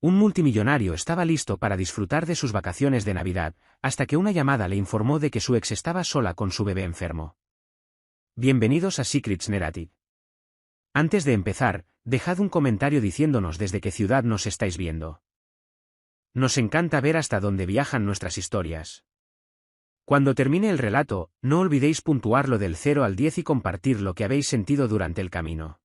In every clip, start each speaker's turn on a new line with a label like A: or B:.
A: Un multimillonario estaba listo para disfrutar de sus vacaciones de Navidad, hasta que una llamada le informó de que su ex estaba sola con su bebé enfermo. Bienvenidos a Secrets Narrative. Antes de empezar, dejad un comentario diciéndonos desde qué ciudad nos estáis viendo. Nos encanta ver hasta dónde viajan nuestras historias. Cuando termine el relato, no olvidéis puntuarlo del 0 al 10 y compartir lo que habéis sentido durante el camino.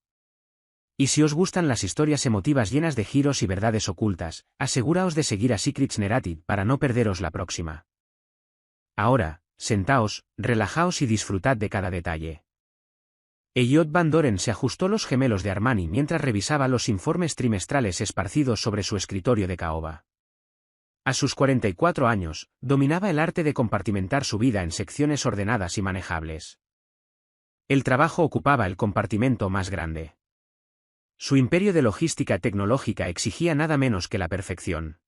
A: Y si os gustan las historias emotivas llenas de giros y verdades ocultas, aseguraos de seguir a Secrets Narrative para no perderos la próxima. Ahora, sentaos, relajaos y disfrutad de cada detalle. Elliot Van Doren se ajustó los gemelos de Armani mientras revisaba los informes trimestrales esparcidos sobre su escritorio de caoba. A sus 44 años, dominaba el arte de compartimentar su vida en secciones ordenadas y manejables. El trabajo ocupaba el compartimento más grande. Su imperio de logística tecnológica exigía nada menos que la perfección.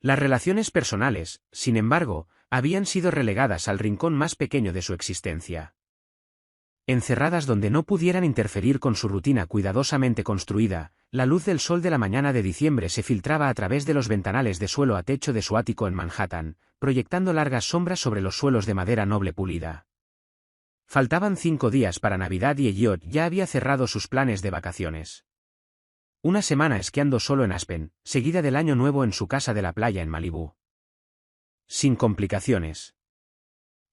A: Las relaciones personales, sin embargo, habían sido relegadas al rincón más pequeño de su existencia. Encerradas donde no pudieran interferir con su rutina cuidadosamente construida, la luz del sol de la mañana de diciembre se filtraba a través de los ventanales de suelo a techo de su ático en Manhattan, proyectando largas sombras sobre los suelos de madera noble pulida. Faltaban 5 días para Navidad y Elliot ya había cerrado sus planes de vacaciones. Una semana esquiando solo en Aspen, seguida del Año Nuevo en su casa de la playa en Malibú. Sin complicaciones.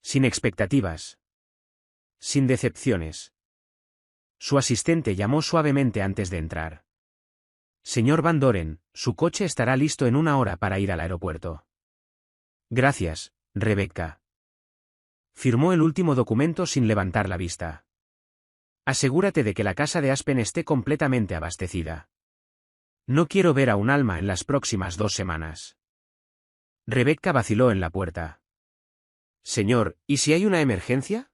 A: Sin expectativas. Sin decepciones. Su asistente llamó suavemente antes de entrar. Señor Van Doren, su coche estará listo en 1 hora para ir al aeropuerto. Gracias, Rebecca. Firmó el último documento sin levantar la vista. Asegúrate de que la casa de Aspen esté completamente abastecida. No quiero ver a un alma en las próximas 2 semanas. Rebecca vaciló en la puerta. Señor, ¿y si hay una emergencia?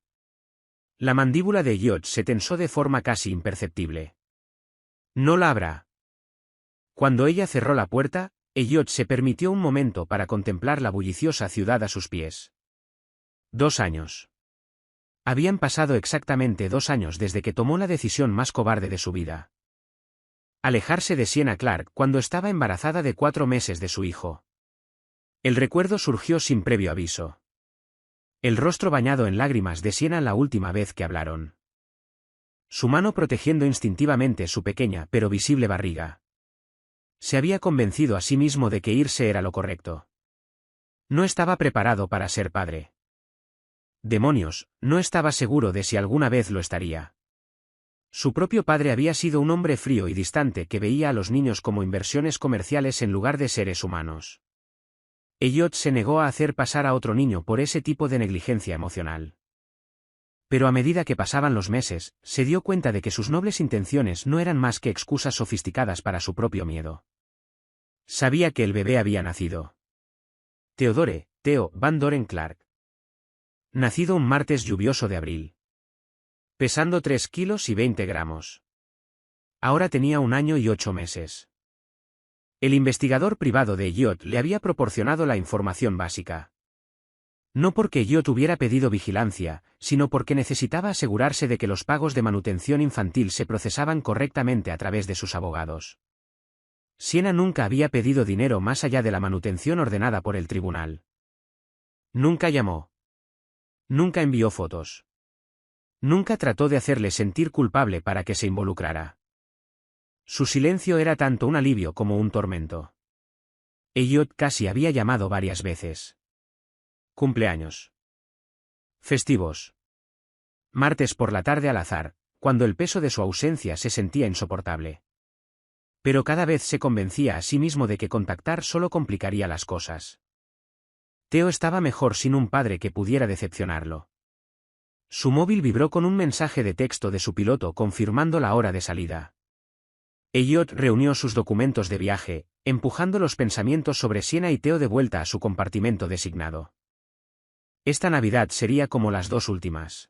A: La mandíbula de Elliot se tensó de forma casi imperceptible. No la habrá. Cuando ella cerró la puerta, Elliot se permitió un momento para contemplar la bulliciosa ciudad a sus pies. 2 años. Habían pasado exactamente 2 años desde que tomó la decisión más cobarde de su vida. Alejarse de Sienna Clark cuando estaba embarazada de 4 meses de su hijo. El recuerdo surgió sin previo aviso. El rostro bañado en lágrimas de Sienna la última vez que hablaron. Su mano protegiendo instintivamente su pequeña pero visible barriga. Se había convencido a sí mismo de que irse era lo correcto. No estaba preparado para ser padre. Demonios, no estaba seguro de si alguna vez lo estaría. Su propio padre había sido un hombre frío y distante que veía a los niños como inversiones comerciales en lugar de seres humanos. Elliot se negó a hacer pasar a otro niño por ese tipo de negligencia emocional. Pero a medida que pasaban los meses, se dio cuenta de que sus nobles intenciones no eran más que excusas sofisticadas para su propio miedo. Sabía que el bebé había nacido. Theodore, Theo Van Doren Clark. Nacido un martes lluvioso de abril. Pesando 3 kilos y 20 gramos. Ahora tenía 1 año y 8 meses. El investigador privado de Elliot le había proporcionado la información básica. No porque Elliot hubiera pedido vigilancia, sino porque necesitaba asegurarse de que los pagos de manutención infantil se procesaban correctamente a través de sus abogados. Sienna nunca había pedido dinero más allá de la manutención ordenada por el tribunal. Nunca llamó. Nunca envió fotos. Nunca trató de hacerle sentir culpable para que se involucrara. Su silencio era tanto un alivio como un tormento. Elliot casi había llamado varias veces. Cumpleaños. Festivos. Martes por la tarde al azar, cuando el peso de su ausencia se sentía insoportable. Pero cada vez se convencía a sí mismo de que contactar solo complicaría las cosas. Theo estaba mejor sin un padre que pudiera decepcionarlo. Su móvil vibró con un mensaje de texto de su piloto confirmando la hora de salida. Elliot reunió sus documentos de viaje, empujando los pensamientos sobre Sienna y Theo de vuelta a su compartimento designado. Esta Navidad sería como las 2 últimas.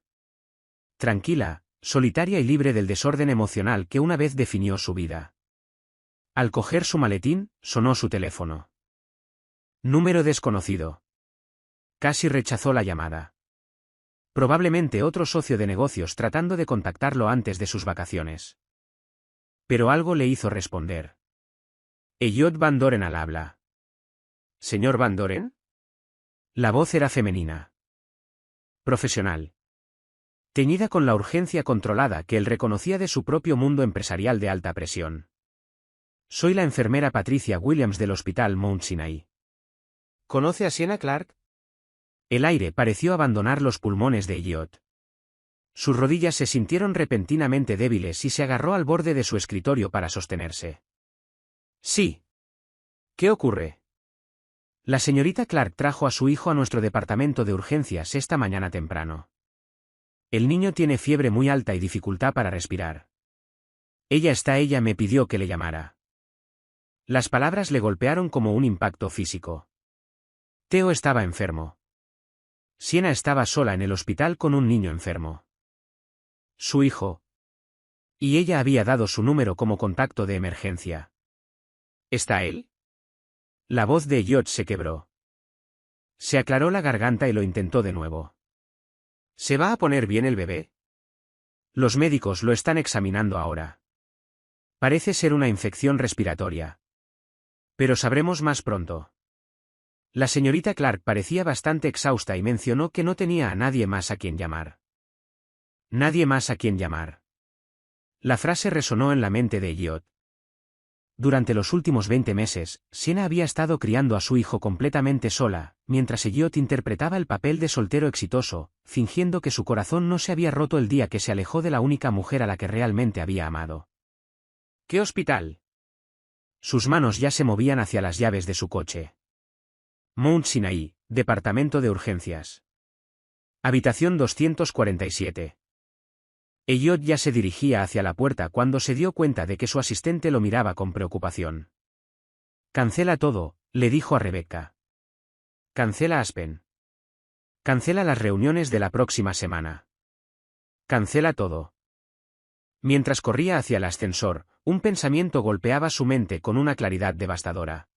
A: Tranquila, solitaria y libre del desorden emocional que una vez definió su vida. Al coger su maletín, sonó su teléfono. Número desconocido. Casi rechazó la llamada. Probablemente otro socio de negocios tratando de contactarlo antes de sus vacaciones. Pero algo le hizo responder. Elliot Van Doren al habla. ¿Señor Van Doren? La voz era femenina. Profesional. Teñida con la urgencia controlada que él reconocía de su propio mundo empresarial de alta presión. Soy la enfermera Patricia Williams del Hospital Mount Sinai. ¿Conoce a Sienna Clark? El aire pareció abandonar los pulmones de Elliot. Sus rodillas se sintieron repentinamente débiles y se agarró al borde de su escritorio para sostenerse. Sí. ¿Qué ocurre? La señorita Clark trajo a su hijo a nuestro departamento de urgencias esta mañana temprano. El niño tiene fiebre muy alta y dificultad para respirar. Ella me pidió que le llamara. Las palabras le golpearon como un impacto físico. Theo estaba enfermo. Sienna estaba sola en el hospital con un niño enfermo. Su hijo. Y ella había dado su número como contacto de emergencia. ¿Está él? La voz de Elliot se quebró. Se aclaró la garganta y lo intentó de nuevo. ¿Se va a poner bien el bebé? Los médicos lo están examinando ahora. Parece ser una infección respiratoria. Pero sabremos más pronto. La señorita Clark parecía bastante exhausta y mencionó que no tenía a nadie más a quien llamar. Nadie más a quien llamar. La frase resonó en la mente de Elliot. Durante los últimos 20 meses, Sienna había estado criando a su hijo completamente sola, mientras Elliot interpretaba el papel de soltero exitoso, fingiendo que su corazón no se había roto el día que se alejó de la única mujer a la que realmente había amado. ¿Qué hospital? Sus manos ya se movían hacia las llaves de su coche. Mount Sinai, Departamento de Urgencias. Habitación 247. Elliot ya se dirigía hacia la puerta cuando se dio cuenta de que su asistente lo miraba con preocupación. Cancela todo, le dijo a Rebecca. Cancela Aspen. Cancela las reuniones de la próxima semana. Cancela todo. Mientras corría hacia el ascensor, un pensamiento golpeaba su mente con una claridad devastadora.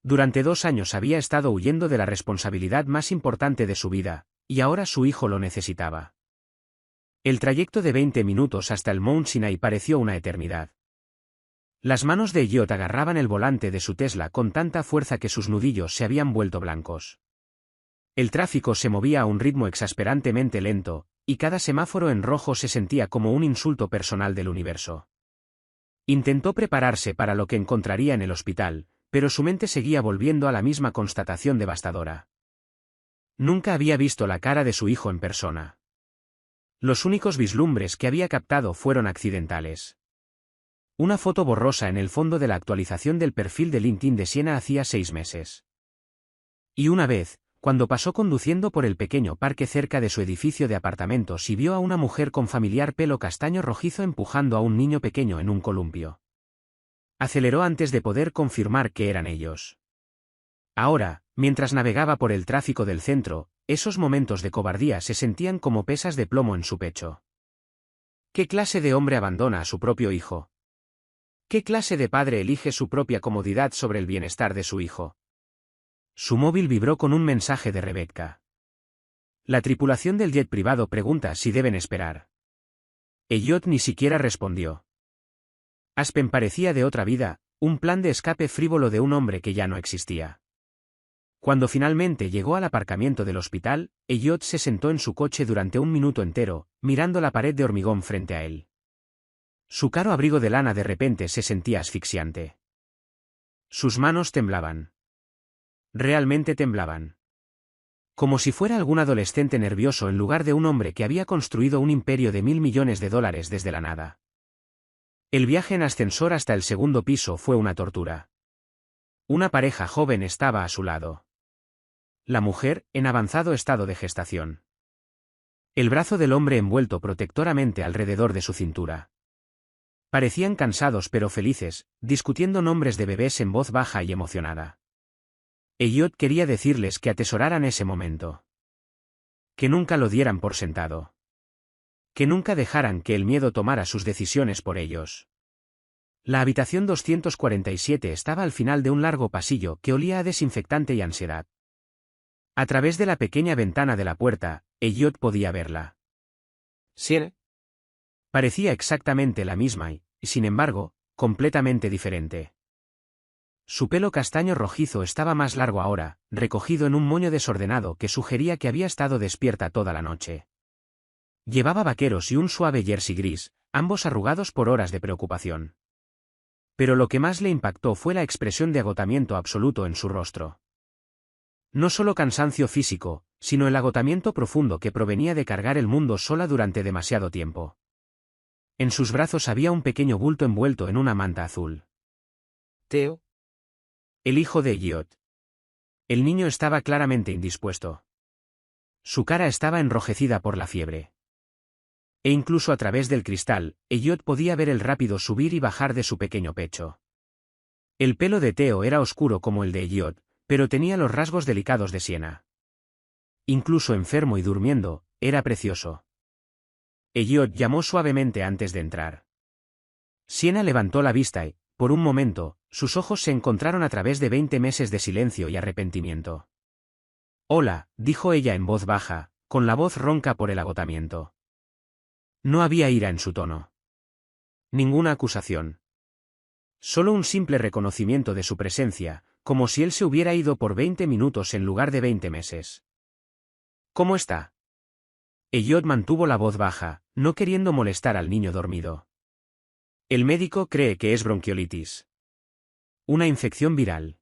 A: Durante 2 años había estado huyendo de la responsabilidad más importante de su vida, y ahora su hijo lo necesitaba. El trayecto de 20 minutos hasta el Mount Sinai pareció una eternidad. Las manos de Elliot agarraban el volante de su Tesla con tanta fuerza que sus nudillos se habían vuelto blancos. El tráfico se movía a un ritmo exasperantemente lento, y cada semáforo en rojo se sentía como un insulto personal del universo. Intentó prepararse para lo que encontraría en el hospital, pero su mente seguía volviendo a la misma constatación devastadora. Nunca había visto la cara de su hijo en persona. Los únicos vislumbres que había captado fueron accidentales. Una foto borrosa en el fondo de la actualización del perfil de LinkedIn de Sienna hacía 6 meses. Y una vez, cuando pasó conduciendo por el pequeño parque cerca de su edificio de apartamentos y vio a una mujer con familiar pelo castaño rojizo empujando a un niño pequeño en un columpio. Aceleró antes de poder confirmar que eran ellos. Ahora, mientras navegaba por el tráfico del centro, esos momentos de cobardía se sentían como pesas de plomo en su pecho. ¿Qué clase de hombre abandona a su propio hijo? ¿Qué clase de padre elige su propia comodidad sobre el bienestar de su hijo? Su móvil vibró con un mensaje de Rebecca. La tripulación del jet privado pregunta si deben esperar. Elliot ni siquiera respondió. Aspen parecía de otra vida, un plan de escape frívolo de un hombre que ya no existía. Cuando finalmente llegó al aparcamiento del hospital, Elliot se sentó en su coche durante 1 minuto entero, mirando la pared de hormigón frente a él. Su caro abrigo de lana de repente se sentía asfixiante. Sus manos temblaban. Realmente temblaban. Como si fuera algún adolescente nervioso en lugar de un hombre que había construido un imperio de $1.000 millones desde la nada. El viaje en ascensor hasta el segundo piso fue una tortura. Una pareja joven estaba a su lado. La mujer, en avanzado estado de gestación. El brazo del hombre envuelto protectoramente alrededor de su cintura. Parecían cansados pero felices, discutiendo nombres de bebés en voz baja y emocionada. Elliot quería decirles que atesoraran ese momento. Que nunca lo dieran por sentado. Que nunca dejaran que el miedo tomara sus decisiones por ellos. La habitación 247 estaba al final de un largo pasillo que olía a desinfectante y ansiedad. A través de la pequeña ventana de la puerta, Elliot podía verla. Sienna. Parecía exactamente la misma y, sin embargo, completamente diferente. Su pelo castaño rojizo estaba más largo ahora, recogido en un moño desordenado que sugería que había estado despierta toda la noche. Llevaba vaqueros y un suave jersey gris, ambos arrugados por horas de preocupación. Pero lo que más le impactó fue la expresión de agotamiento absoluto en su rostro. No solo cansancio físico, sino el agotamiento profundo que provenía de cargar el mundo sola durante demasiado tiempo. En sus brazos había un pequeño bulto envuelto en una manta azul.
B: Theo.
A: El hijo de Elliot. El niño estaba claramente indispuesto. Su cara estaba enrojecida por la fiebre. E incluso a través del cristal, Elliot podía ver el rápido subir y bajar de su pequeño pecho. El pelo de Theo era oscuro como el de Elliot, pero tenía los rasgos delicados de Sienna. Incluso enfermo y durmiendo, era precioso. Elliot llamó suavemente antes de entrar. Sienna levantó la vista y, por un momento, sus ojos se encontraron a través de 20 meses de silencio y arrepentimiento. «Hola», dijo ella en voz baja, con la voz ronca por el agotamiento. No había ira en su tono. Ninguna acusación. Solo un simple reconocimiento de su presencia, como si él se hubiera ido por 20 minutos en lugar de 20 meses. «¿Cómo está?» Elliot mantuvo la voz baja, no queriendo molestar al niño dormido. El médico cree que es bronquiolitis. Una infección viral.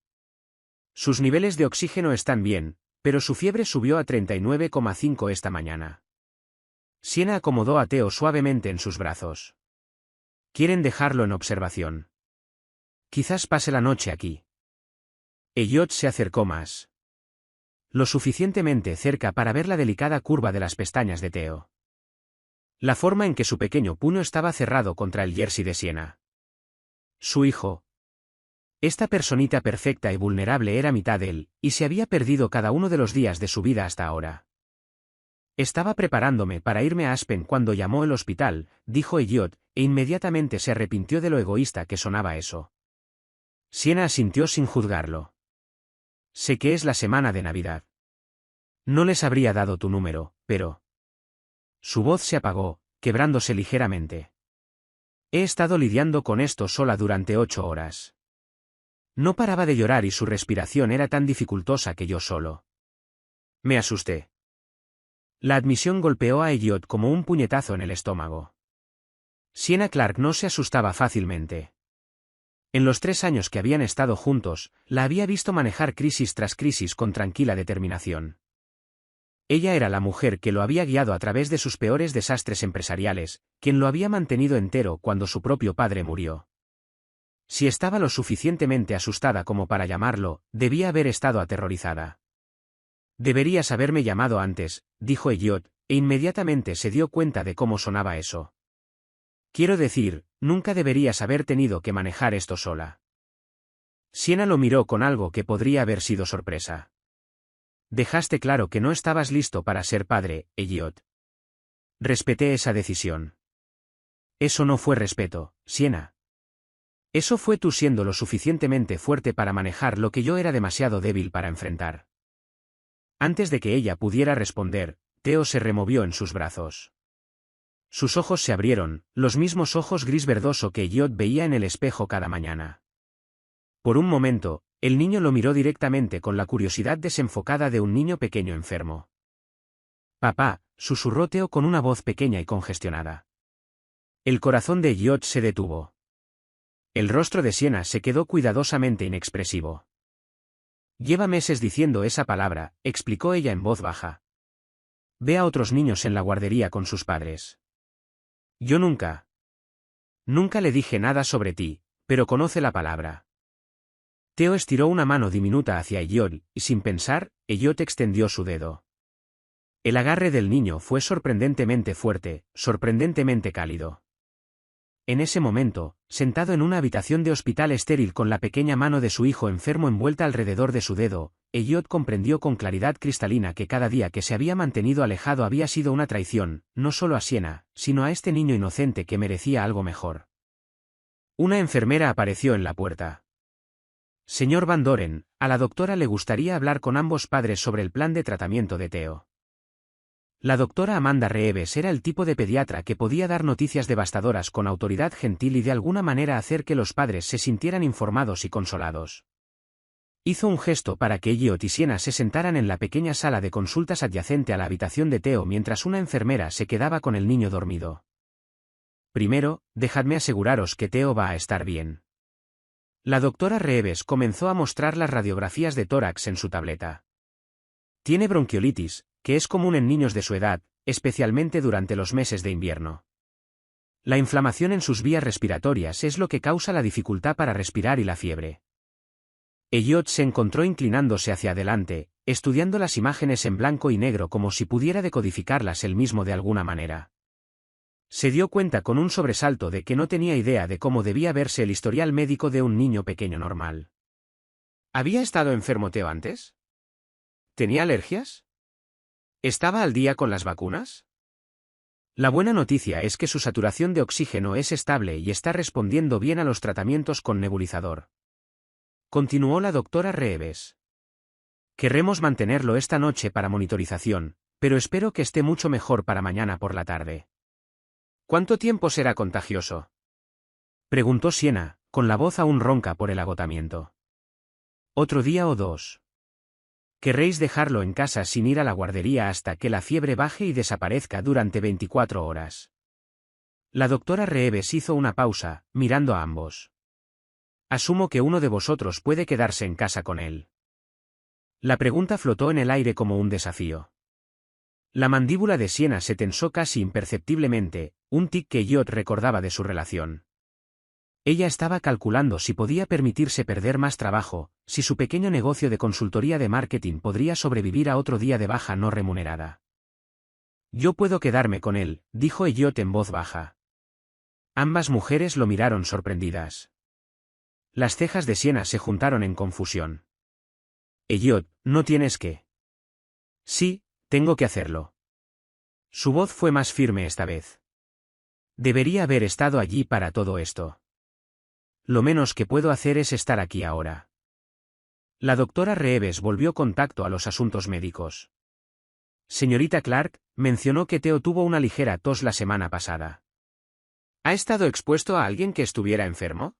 A: Sus niveles de oxígeno están bien, pero su fiebre subió a 39,5 esta mañana. Sienna acomodó a Theo suavemente en sus brazos. «¿Quieren dejarlo en observación? Quizás pase la noche aquí». Elliot se acercó más. Lo suficientemente cerca para ver la delicada curva de las pestañas de Theo. La forma en que su pequeño puño estaba cerrado contra el jersey de Sienna. Su hijo. Esta personita perfecta y vulnerable era mitad de él, y se había perdido cada uno de los días de su vida hasta ahora. «Estaba preparándome para irme a Aspen cuando llamó el hospital», dijo Elliot, e inmediatamente se arrepintió de lo egoísta que sonaba eso. Sienna asintió sin juzgarlo. «Sé que es la semana de Navidad. No les habría dado tu número, pero...». Su voz se apagó, quebrándose ligeramente. «He estado lidiando con esto sola durante 8 horas. No paraba de llorar y su respiración era tan dificultosa que yo solo. Me asusté». La admisión golpeó a Elliot como un puñetazo en el estómago. Sienna Clark no se asustaba fácilmente. En los 3 años que habían estado juntos, la había visto manejar crisis tras crisis con tranquila determinación. Ella era la mujer que lo había guiado a través de sus peores desastres empresariales, quien lo había mantenido entero cuando su propio padre murió. Si estaba lo suficientemente asustada como para llamarlo, debía haber estado aterrorizada. «Deberías haberme llamado antes», dijo Elliot, e inmediatamente se dio cuenta de cómo sonaba eso. «Quiero decir, nunca deberías haber tenido que manejar esto sola». Sienna lo miró con algo que podría haber sido sorpresa. «Dejaste claro que no estabas listo para ser padre, Elliot. Respeté esa decisión». «Eso no fue respeto, Sienna. Eso fue tú siendo lo suficientemente fuerte para manejar lo que yo era demasiado débil para enfrentar». Antes de que ella pudiera responder, Theo se removió en sus brazos. Sus ojos se abrieron, los mismos ojos gris verdoso que Elliot veía en el espejo cada mañana. Por un momento, el niño lo miró directamente con la curiosidad desenfocada de un niño pequeño enfermo. «Papá», susurró Theo con una voz pequeña y congestionada. El corazón de Elliot se detuvo. El rostro de Sienna se quedó cuidadosamente inexpresivo. «Lleva meses diciendo esa palabra», explicó ella en voz baja. «Ve a otros niños en la guardería con sus padres. Yo nunca le dije nada sobre ti, pero conoce la palabra». Theo estiró una mano diminuta hacia Elliot, y sin pensar, Elliot extendió su dedo. El agarre del niño fue sorprendentemente fuerte, sorprendentemente cálido. En ese momento, sentado en una habitación de hospital estéril con la pequeña mano de su hijo enfermo envuelta alrededor de su dedo, Elliot comprendió con claridad cristalina que cada día que se había mantenido alejado había sido una traición, no solo a Sienna, sino a este niño inocente que merecía algo mejor. Una enfermera apareció en la puerta. «Señor Van Doren, a la doctora le gustaría hablar con ambos padres sobre el plan de tratamiento de Theo». La doctora Amanda Reeves era el tipo de pediatra que podía dar noticias devastadoras con autoridad gentil y de alguna manera hacer que los padres se sintieran informados y consolados. Hizo un gesto para que Elliot y Sienna se sentaran en la pequeña sala de consultas adyacente a la habitación de Theo mientras una enfermera se quedaba con el niño dormido. Primero, dejadme aseguraros que Theo va a estar bien. La doctora Reeves comenzó a mostrar las radiografías de tórax en su tableta. Tiene bronquiolitis, que es común en niños de su edad, especialmente durante los meses de invierno. La inflamación en sus vías respiratorias es lo que causa la dificultad para respirar y la fiebre. Elliot se encontró inclinándose hacia adelante, estudiando las imágenes en blanco y negro como si pudiera decodificarlas él mismo de alguna manera. Se dio cuenta con un sobresalto de que no tenía idea de cómo debía verse el historial médico de un niño pequeño normal. ¿Había estado enfermo Theo antes? ¿Tenía alergias? ¿Estaba al día con las vacunas? La buena noticia es que su saturación de oxígeno es estable y está respondiendo bien a los tratamientos con nebulizador. Continuó la doctora Reeves. Querremos mantenerlo esta noche para monitorización, pero espero que esté mucho mejor para mañana por la tarde. ¿Cuánto tiempo será contagioso? Preguntó Sienna, con la voz aún ronca por el agotamiento. ¿Otro día o dos? Querréis dejarlo en casa sin ir a la guardería hasta que la fiebre baje y desaparezca durante 24 horas. La doctora Reeves hizo una pausa, mirando a ambos. Asumo que uno de vosotros puede quedarse en casa con él. La pregunta flotó en el aire como un desafío. La mandíbula de Sienna se tensó casi imperceptiblemente, un tic que Elliot recordaba de su relación. Ella estaba calculando si podía permitirse perder más trabajo, si su pequeño negocio de consultoría de marketing podría sobrevivir a otro día de baja no remunerada. Yo puedo quedarme con él, dijo Elliot en voz baja. Ambas mujeres lo miraron sorprendidas. Las cejas de Sienna se juntaron en confusión. Elliot, no tienes que. Sí, tengo que hacerlo. Su voz fue más firme esta vez. Debería haber estado allí para todo esto. Lo menos que puedo hacer es estar aquí ahora. La doctora Reeves volvió contacto a los asuntos médicos. Señorita Clark, mencionó que Theo tuvo una ligera tos la semana pasada. ¿Ha estado expuesto a alguien que estuviera enfermo?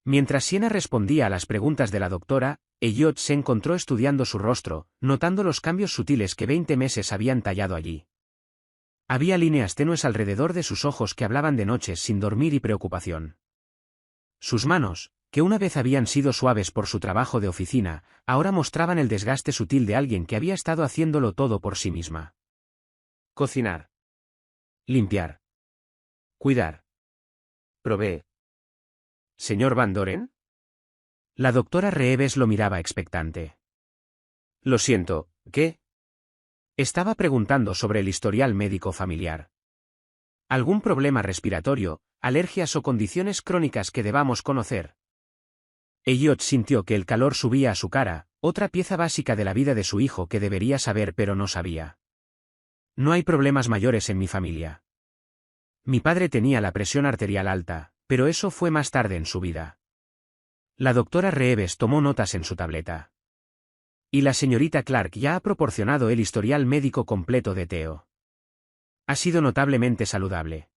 A: Mientras Sienna respondía a las preguntas de la doctora, Elliot se encontró estudiando su rostro, notando los cambios sutiles que 20 meses habían tallado allí. Había líneas tenues alrededor de sus ojos que hablaban de noches sin dormir y preocupación. Sus manos, que una vez habían sido suaves por su trabajo de oficina, ahora mostraban el desgaste sutil de alguien que había estado haciéndolo todo por sí misma. Cocinar. Limpiar. Cuidar. Proveer. ¿Señor Van Doren? La doctora Reeves lo miraba expectante. Lo siento, ¿qué? Estaba preguntando sobre el historial médico familiar. ¿Algún problema respiratorio, alergias o condiciones crónicas que debamos conocer? Elliot sintió que el calor subía a su cara, otra pieza básica de la vida de su hijo que debería saber pero no sabía. No hay problemas mayores en mi familia. Mi padre tenía la presión arterial alta, pero eso fue más tarde en su vida. La doctora Reeves tomó notas en su tableta. Y la señorita Clark ya ha proporcionado el historial médico completo de Theo. Ha sido notablemente saludable.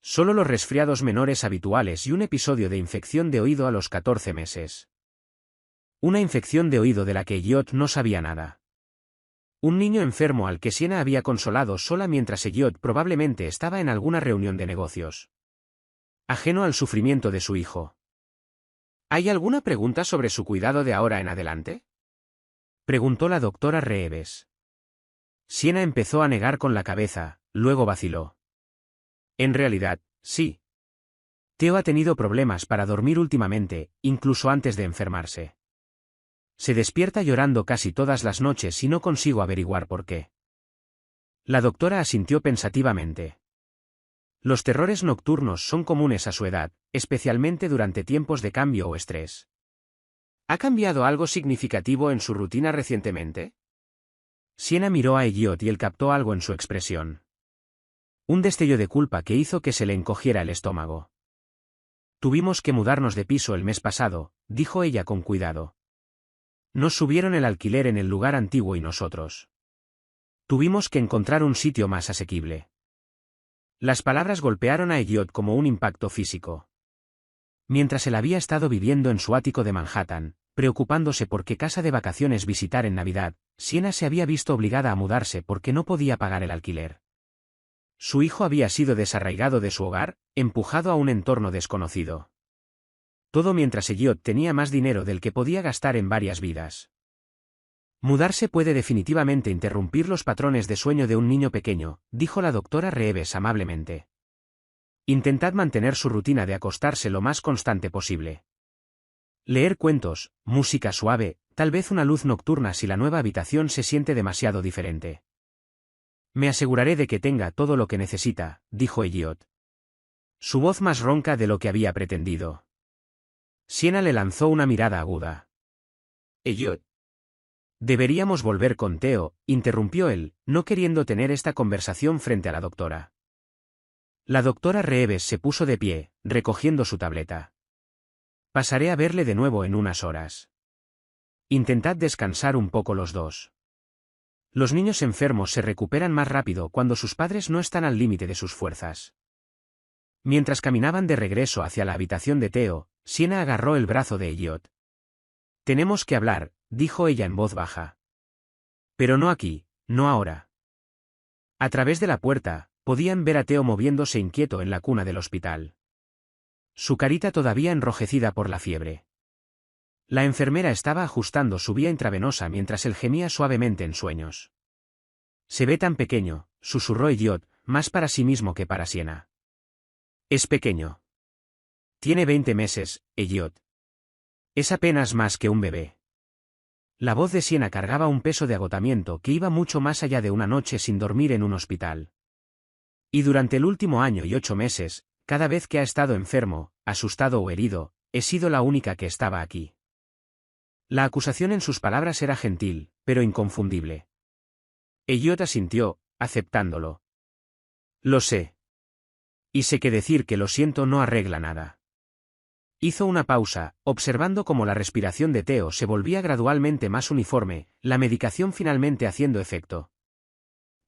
A: Solo los resfriados menores habituales y un episodio de infección de oído a los 14 meses. Una infección de oído de la que Elliot no sabía nada. Un niño enfermo al que Sienna había consolado sola mientras Elliot probablemente estaba en alguna reunión de negocios. Ajeno al sufrimiento de su hijo. ¿Hay alguna pregunta sobre su cuidado de ahora en adelante? Preguntó la doctora Reeves. Sienna empezó a negar con la cabeza, luego vaciló. En realidad, sí. Theo ha tenido problemas para dormir últimamente, incluso antes de enfermarse. Se despierta llorando casi todas las noches y no consigo averiguar por qué. La doctora asintió pensativamente. Los terrores nocturnos son comunes a su edad, especialmente durante tiempos de cambio o estrés. ¿Ha cambiado algo significativo en su rutina recientemente? Sienna miró a Elliot y él captó algo en su expresión. Un destello de culpa que hizo que se le encogiera el estómago. Tuvimos que mudarnos de piso el mes pasado, dijo ella con cuidado. Nos subieron el alquiler en el lugar antiguo y nosotros. Tuvimos que encontrar un sitio más asequible. Las palabras golpearon a Elliot como un impacto físico. Mientras él había estado viviendo en su ático de Manhattan, preocupándose por qué casa de vacaciones visitar en Navidad. Siena se había visto obligada a mudarse porque no podía pagar el alquiler. Su hijo había sido desarraigado de su hogar, empujado a un entorno desconocido. Todo mientras Elliot tenía más dinero del que podía gastar en varias vidas. Mudarse puede definitivamente interrumpir los patrones de sueño de un niño pequeño, dijo la doctora Reeves amablemente. Intentad mantener su rutina de acostarse lo más constante posible. Leer cuentos, música suave, tal vez una luz nocturna si la nueva habitación se siente demasiado diferente. Me aseguraré de que tenga todo lo que necesita, dijo Elliot. Su voz más ronca de lo que había pretendido. Siena le lanzó una mirada aguda. Elliot. Deberíamos volver con Theo, interrumpió él, no queriendo tener esta conversación frente a la doctora. La doctora Reeves se puso de pie, recogiendo su tableta. Pasaré a verle de nuevo en unas horas. Intentad descansar un poco los dos. Los niños enfermos se recuperan más rápido cuando sus padres no están al límite de sus fuerzas. Mientras caminaban de regreso hacia la habitación de Theo, Siena agarró el brazo de Elliot. Tenemos que hablar, dijo ella en voz baja. Pero no aquí, no ahora. A través de la puerta, podían ver a Theo moviéndose inquieto en la cuna del hospital. Su carita todavía enrojecida por la fiebre. La enfermera estaba ajustando su vía intravenosa mientras él gemía suavemente en sueños. Se ve tan pequeño, susurró Elliot, más para sí mismo que para Siena. Es pequeño. Tiene 20 meses, Elliot. Es apenas más que un bebé. La voz de Siena cargaba un peso de agotamiento que iba mucho más allá de una noche sin dormir en un hospital. Y durante el último año y 8 meses, cada vez que ha estado enfermo, asustado o herido, he sido la única que estaba aquí. La acusación en sus palabras era gentil, pero inconfundible. Elliot asintió, aceptándolo. Lo sé. Y sé que decir que lo siento no arregla nada. Hizo una pausa, observando cómo la respiración de Theo se volvía gradualmente más uniforme, la medicación finalmente haciendo efecto.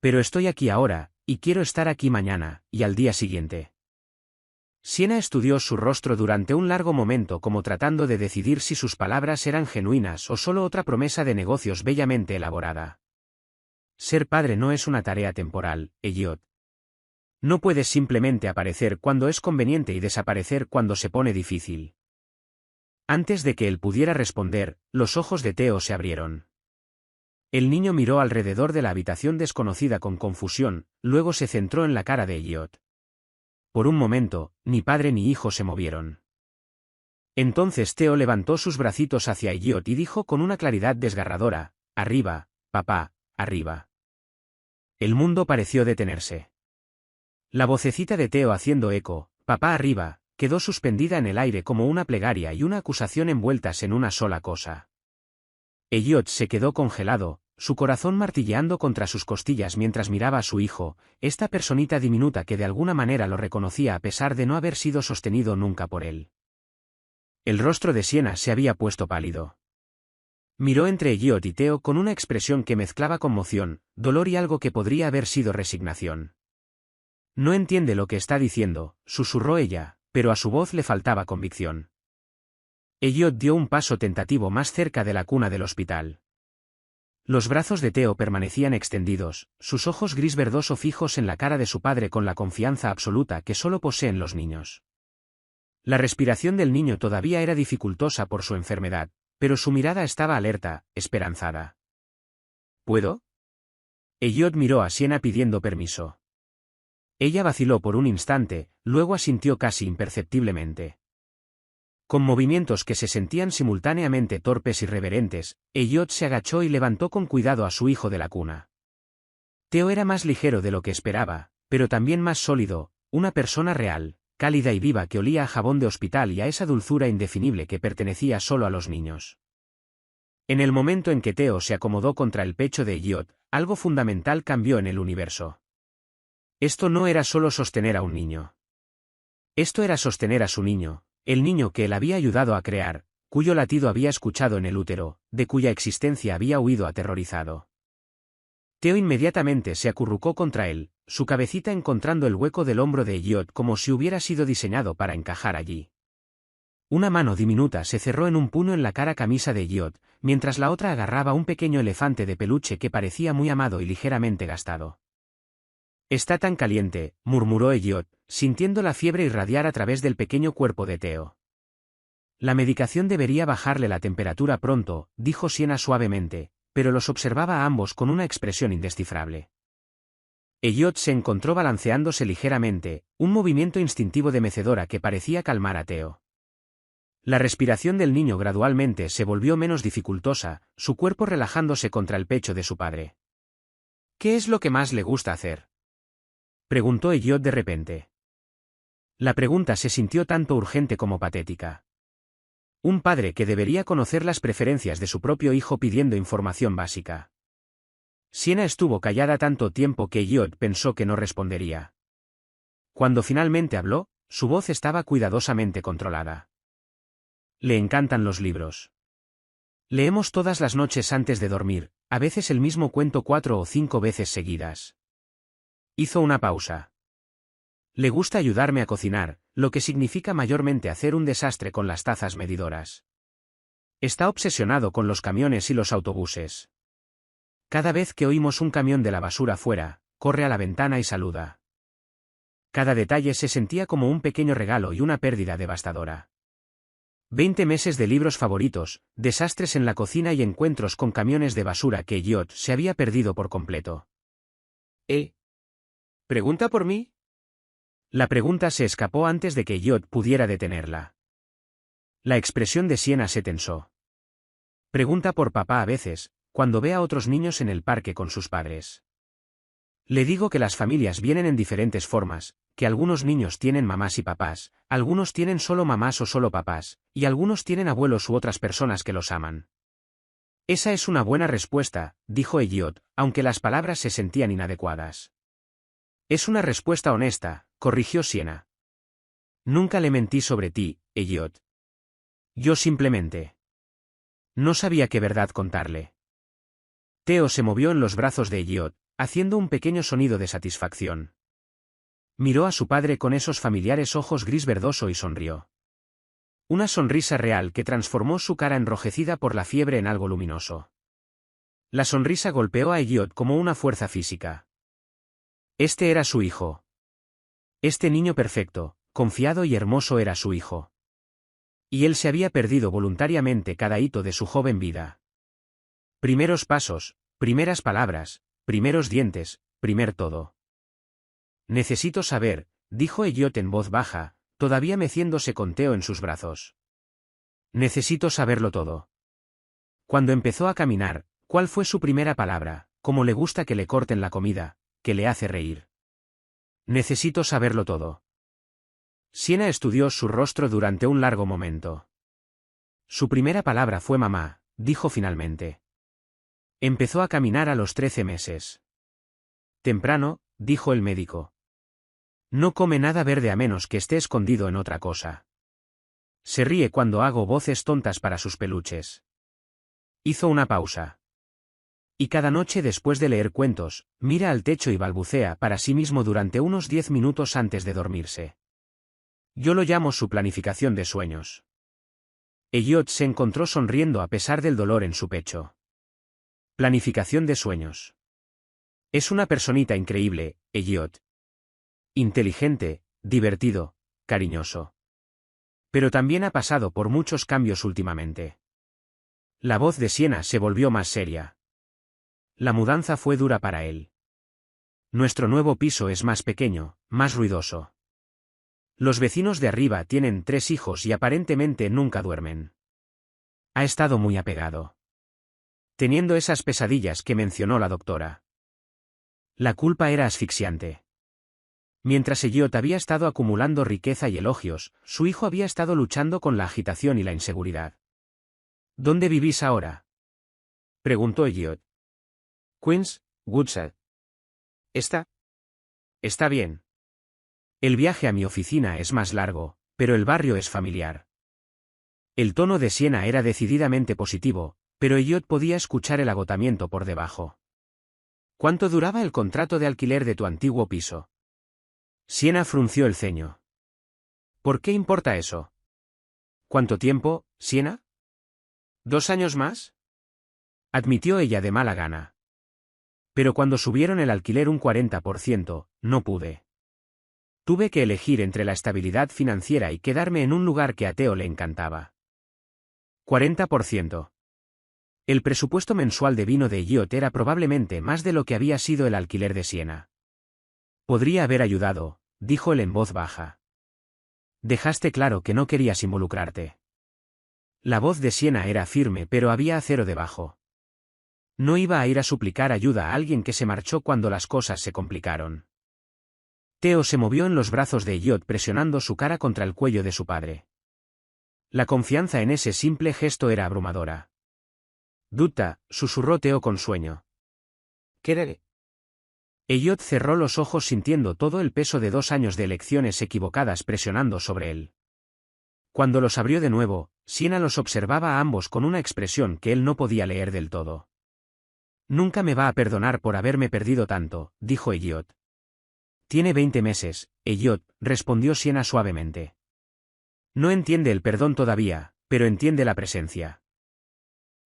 A: Pero estoy aquí ahora, y quiero estar aquí mañana, y al día siguiente. Siena estudió su rostro durante un largo momento como tratando de decidir si sus palabras eran genuinas o solo otra promesa de negocios bellamente elaborada. Ser padre no es una tarea temporal, Elliot. No puedes simplemente aparecer cuando es conveniente y desaparecer cuando se pone difícil. Antes de que él pudiera responder, los ojos de Theo se abrieron. El niño miró alrededor de la habitación desconocida con confusión, luego se centró en la cara de Elliot. Por un momento, ni padre ni hijo se movieron. Entonces Theo levantó sus bracitos hacia Elliot y dijo con una claridad desgarradora, «Arriba, papá, arriba». El mundo pareció detenerse. La vocecita de Theo haciendo eco, «Papá arriba», quedó suspendida en el aire como una plegaria y una acusación envueltas en una sola cosa. Elliot se quedó congelado, su corazón martilleando contra sus costillas mientras miraba a su hijo, esta personita diminuta que de alguna manera lo reconocía a pesar de no haber sido sostenido nunca por él. El rostro de Siena se había puesto pálido. Miró entre Elliot y Theo con una expresión que mezclaba conmoción, dolor y algo que podría haber sido resignación. No entiende lo que está diciendo, susurró ella, pero a su voz le faltaba convicción. Elliot dio un paso tentativo más cerca de la cuna del hospital. Los brazos de Theo permanecían extendidos, sus ojos gris verdoso fijos en la cara de su padre con la confianza absoluta que solo poseen los niños. La respiración del niño todavía era dificultosa por su enfermedad, pero su mirada estaba alerta, esperanzada. ¿Puedo? Elliot miró a Siena pidiendo permiso. Ella vaciló por un instante, luego asintió casi imperceptiblemente. Con movimientos que se sentían simultáneamente torpes y reverentes, Elliot se agachó y levantó con cuidado a su hijo de la cuna. Theo era más ligero de lo que esperaba, pero también más sólido, una persona real, cálida y viva que olía a jabón de hospital y a esa dulzura indefinible que pertenecía solo a los niños. En el momento en que Theo se acomodó contra el pecho de Elliot, algo fundamental cambió en el universo. Esto no era solo sostener a un niño. Esto era sostener a su niño. El niño que él había ayudado a crear, cuyo latido había escuchado en el útero, de cuya existencia había huido aterrorizado. Theo inmediatamente se acurrucó contra él, su cabecita encontrando el hueco del hombro de Elliot como si hubiera sido diseñado para encajar allí. Una mano diminuta se cerró en un puño en la cara camisa de Elliot, mientras la otra agarraba un pequeño elefante de peluche que parecía muy amado y ligeramente gastado. «Está tan caliente», murmuró Elliot, sintiendo la fiebre irradiar a través del pequeño cuerpo de Theo. «La medicación debería bajarle la temperatura pronto», dijo Sienna suavemente, pero los observaba a ambos con una expresión indescifrable. Elliot se encontró balanceándose ligeramente, un movimiento instintivo de mecedora que parecía calmar a Theo. La respiración del niño gradualmente se volvió menos dificultosa, su cuerpo relajándose contra el pecho de su padre. «¿Qué es lo que más le gusta hacer?», preguntó Elliot de repente. La pregunta se sintió tanto urgente como patética. Un padre que debería conocer las preferencias de su propio hijo pidiendo información básica. Sienna estuvo callada tanto tiempo que Elliot pensó que no respondería. Cuando finalmente habló, su voz estaba cuidadosamente controlada. «Le encantan los libros. Leemos todas las noches antes de dormir, a veces el mismo cuento 4 o 5 veces seguidas». Hizo una pausa. «Le gusta ayudarme a cocinar, lo que significa mayormente hacer un desastre con las tazas medidoras. Está obsesionado con los camiones y los autobuses. Cada vez que oímos un camión de la basura fuera, corre a la ventana y saluda. Cada detalle se sentía como un pequeño regalo y una pérdida devastadora. 20 meses de libros favoritos, desastres en la cocina y encuentros con camiones de basura que Elliot se había perdido por completo». «¿Pregunta por mí?». La pregunta se escapó antes de que Elliot pudiera detenerla. La expresión de Sienna se tensó. «Pregunta por papá a veces, cuando ve a otros niños en el parque con sus padres. Le digo que las familias vienen en diferentes formas, que algunos niños tienen mamás y papás, algunos tienen solo mamás o solo papás, y algunos tienen abuelos u otras personas que los aman». «Esa es una buena respuesta», dijo Elliot, aunque las palabras se sentían inadecuadas. «Es una respuesta honesta», corrigió Sienna. «Nunca le mentí sobre ti, Elliot. Yo simplemente no sabía qué verdad contarle». Theo se movió en los brazos de Elliot, haciendo un pequeño sonido de satisfacción. Miró a su padre con esos familiares ojos gris verdoso y sonrió. Una sonrisa real que transformó su cara enrojecida por la fiebre en algo luminoso. La sonrisa golpeó a Elliot como una fuerza física. Este era su hijo. Este niño perfecto, confiado y hermoso era su hijo. Y él se había perdido voluntariamente cada hito de su joven vida. Primeros pasos, primeras palabras, primeros dientes, primer todo. «Necesito saber», dijo Elliot en voz baja, todavía meciéndose con Theo en sus brazos. «Necesito saberlo todo. Cuando empezó a caminar, ¿cuál fue su primera palabra? ¿Cómo le gusta que le corten la comida? ¿Qué le hace reír? Necesito saberlo todo». Sienna estudió su rostro durante un largo momento. «Su primera palabra fue mamá», dijo finalmente. «Empezó a caminar a los 13 meses. Temprano», dijo el médico. «No come nada verde a menos que esté escondido en otra cosa. Se ríe cuando hago voces tontas para sus peluches». Hizo una pausa. «Y cada noche después de leer cuentos, mira al techo y balbucea para sí mismo durante unos 10 minutos antes de dormirse. Yo lo llamo su planificación de sueños». Elliot se encontró sonriendo a pesar del dolor en su pecho. «Planificación de sueños. Es una personita increíble, Elliot. Inteligente, divertido, cariñoso. Pero también ha pasado por muchos cambios últimamente». La voz de Sienna se volvió más seria. «La mudanza fue dura para él. Nuestro nuevo piso es más pequeño, más ruidoso. Los vecinos de arriba tienen 3 hijos y aparentemente nunca duermen. Ha estado muy apegado. Teniendo esas pesadillas que mencionó la doctora. La culpa era asfixiante. Mientras Elliot había estado acumulando riqueza y elogios, su hijo había estado luchando con la agitación y la inseguridad». «¿Dónde vivís ahora?», preguntó Elliot. «Queens, Woodside». Está bien. El viaje a mi oficina es más largo, pero el barrio es familiar». El tono de Sienna era decididamente positivo, pero Elliot podía escuchar el agotamiento por debajo. «¿Cuánto duraba el contrato de alquiler de tu antiguo piso?». Sienna frunció el ceño. «¿Por qué importa eso?». ¿Cuánto tiempo, Siena? ¿2 años más? Admitió ella de mala gana. Pero cuando subieron el alquiler un 40%, no pude. Tuve que elegir entre la estabilidad financiera y quedarme en un lugar que a Theo le encantaba. 40%. El presupuesto mensual de vino de Elliot era probablemente más de lo que había sido el alquiler de Siena. Podría haber ayudado, dijo él en voz baja. Dejaste claro que no querías involucrarte. La voz de Siena era firme, pero había acero debajo. No iba a ir a suplicar ayuda a alguien que se marchó cuando las cosas se complicaron. Theo se movió en los brazos de Elliot presionando su cara contra el cuello de su padre. La confianza en ese simple gesto era abrumadora. Dutta, susurró Theo con sueño. ¿Qué? Elliot cerró los ojos sintiendo todo el peso de 2 años de elecciones equivocadas presionando sobre él. Cuando los abrió de nuevo, Siena los observaba a ambos con una expresión que él no podía leer del todo. Nunca me va a perdonar por haberme perdido tanto, dijo Elliot. Tiene 20 meses, Elliot, respondió Siena suavemente. No entiende el perdón todavía, pero entiende la presencia.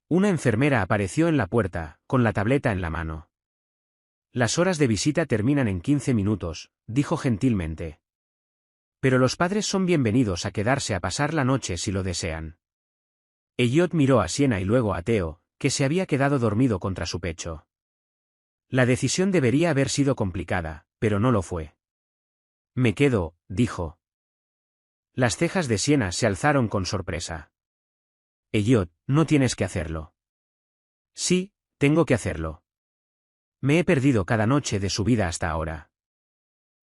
A: Una enfermera apareció en la puerta, con la tableta en la mano. Las horas de visita terminan en 15 minutos, dijo gentilmente. Pero los padres son bienvenidos a quedarse a pasar la noche si lo desean. Elliot miró a Siena y luego a Theo, que se había quedado dormido contra su pecho. La decisión debería haber sido complicada, pero no lo fue. Me quedo, dijo. Las cejas de Siena se alzaron con sorpresa. Elliot, no tienes que hacerlo. Sí, tengo que hacerlo. Me he perdido cada noche de su vida hasta ahora.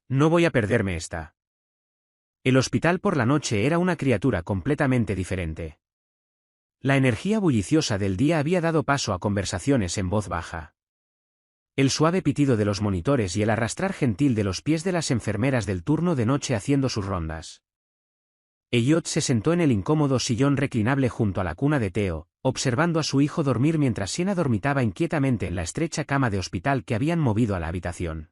A: No voy a perderme esta. El hospital por la noche era una criatura completamente diferente. La energía bulliciosa del día había dado paso a conversaciones en voz baja. El suave pitido de los monitores y el arrastrar gentil de los pies de las enfermeras del turno de noche haciendo sus rondas. Elliot se sentó en el incómodo sillón reclinable junto a la cuna de Theo, observando a su hijo dormir mientras Siena dormitaba inquietamente en la estrecha cama de hospital que habían movido a la habitación.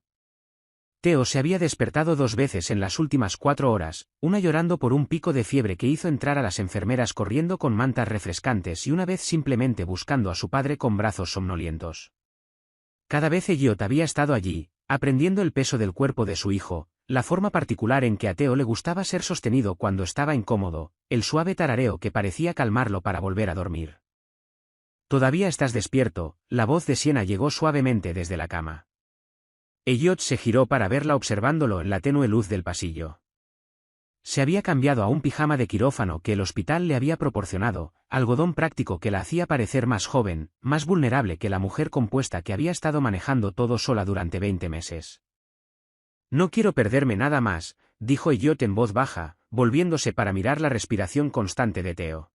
A: Theo se había despertado 2 veces en las últimas 4 horas, una llorando por un pico de fiebre que hizo entrar a las enfermeras corriendo con mantas refrescantes y una vez simplemente buscando a su padre con brazos somnolientos. Cada vez Elliot había estado allí, aprendiendo el peso del cuerpo de su hijo, la forma particular en que a Theo le gustaba ser sostenido cuando estaba incómodo, el suave tarareo que parecía calmarlo para volver a dormir. «Todavía estás despierto», la voz de Siena llegó suavemente desde la cama. Elliot se giró para verla observándolo en la tenue luz del pasillo. Se había cambiado a un pijama de quirófano que el hospital le había proporcionado, algodón práctico que la hacía parecer más joven, más vulnerable que la mujer compuesta que había estado manejando todo sola durante 20 meses. «No quiero perderme nada más», dijo Elliot en voz baja, volviéndose para mirar la respiración constante de Theo.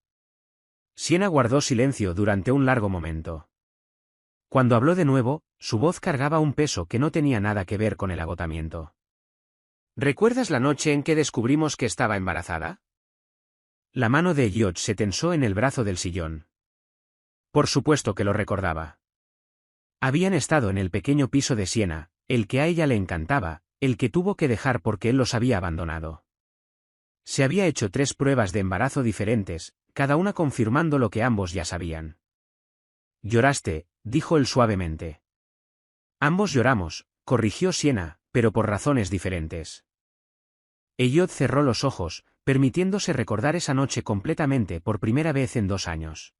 A: Siena guardó silencio durante un largo momento. Cuando habló de nuevo, su voz cargaba un peso que no tenía nada que ver con el agotamiento. «¿Recuerdas la noche en que descubrimos que estaba embarazada?» La mano de Elliot se tensó en el brazo del sillón. Por supuesto que lo recordaba. Habían estado en el pequeño piso de Siena, el que a ella le encantaba, el que tuvo que dejar porque él los había abandonado. Se había hecho 3 pruebas de embarazo diferentes, cada una confirmando lo que ambos ya sabían. «Lloraste», dijo él suavemente. «Ambos lloramos», corrigió Siena, pero por razones diferentes. Elliot cerró los ojos, permitiéndose recordar esa noche completamente por primera vez en 2 años.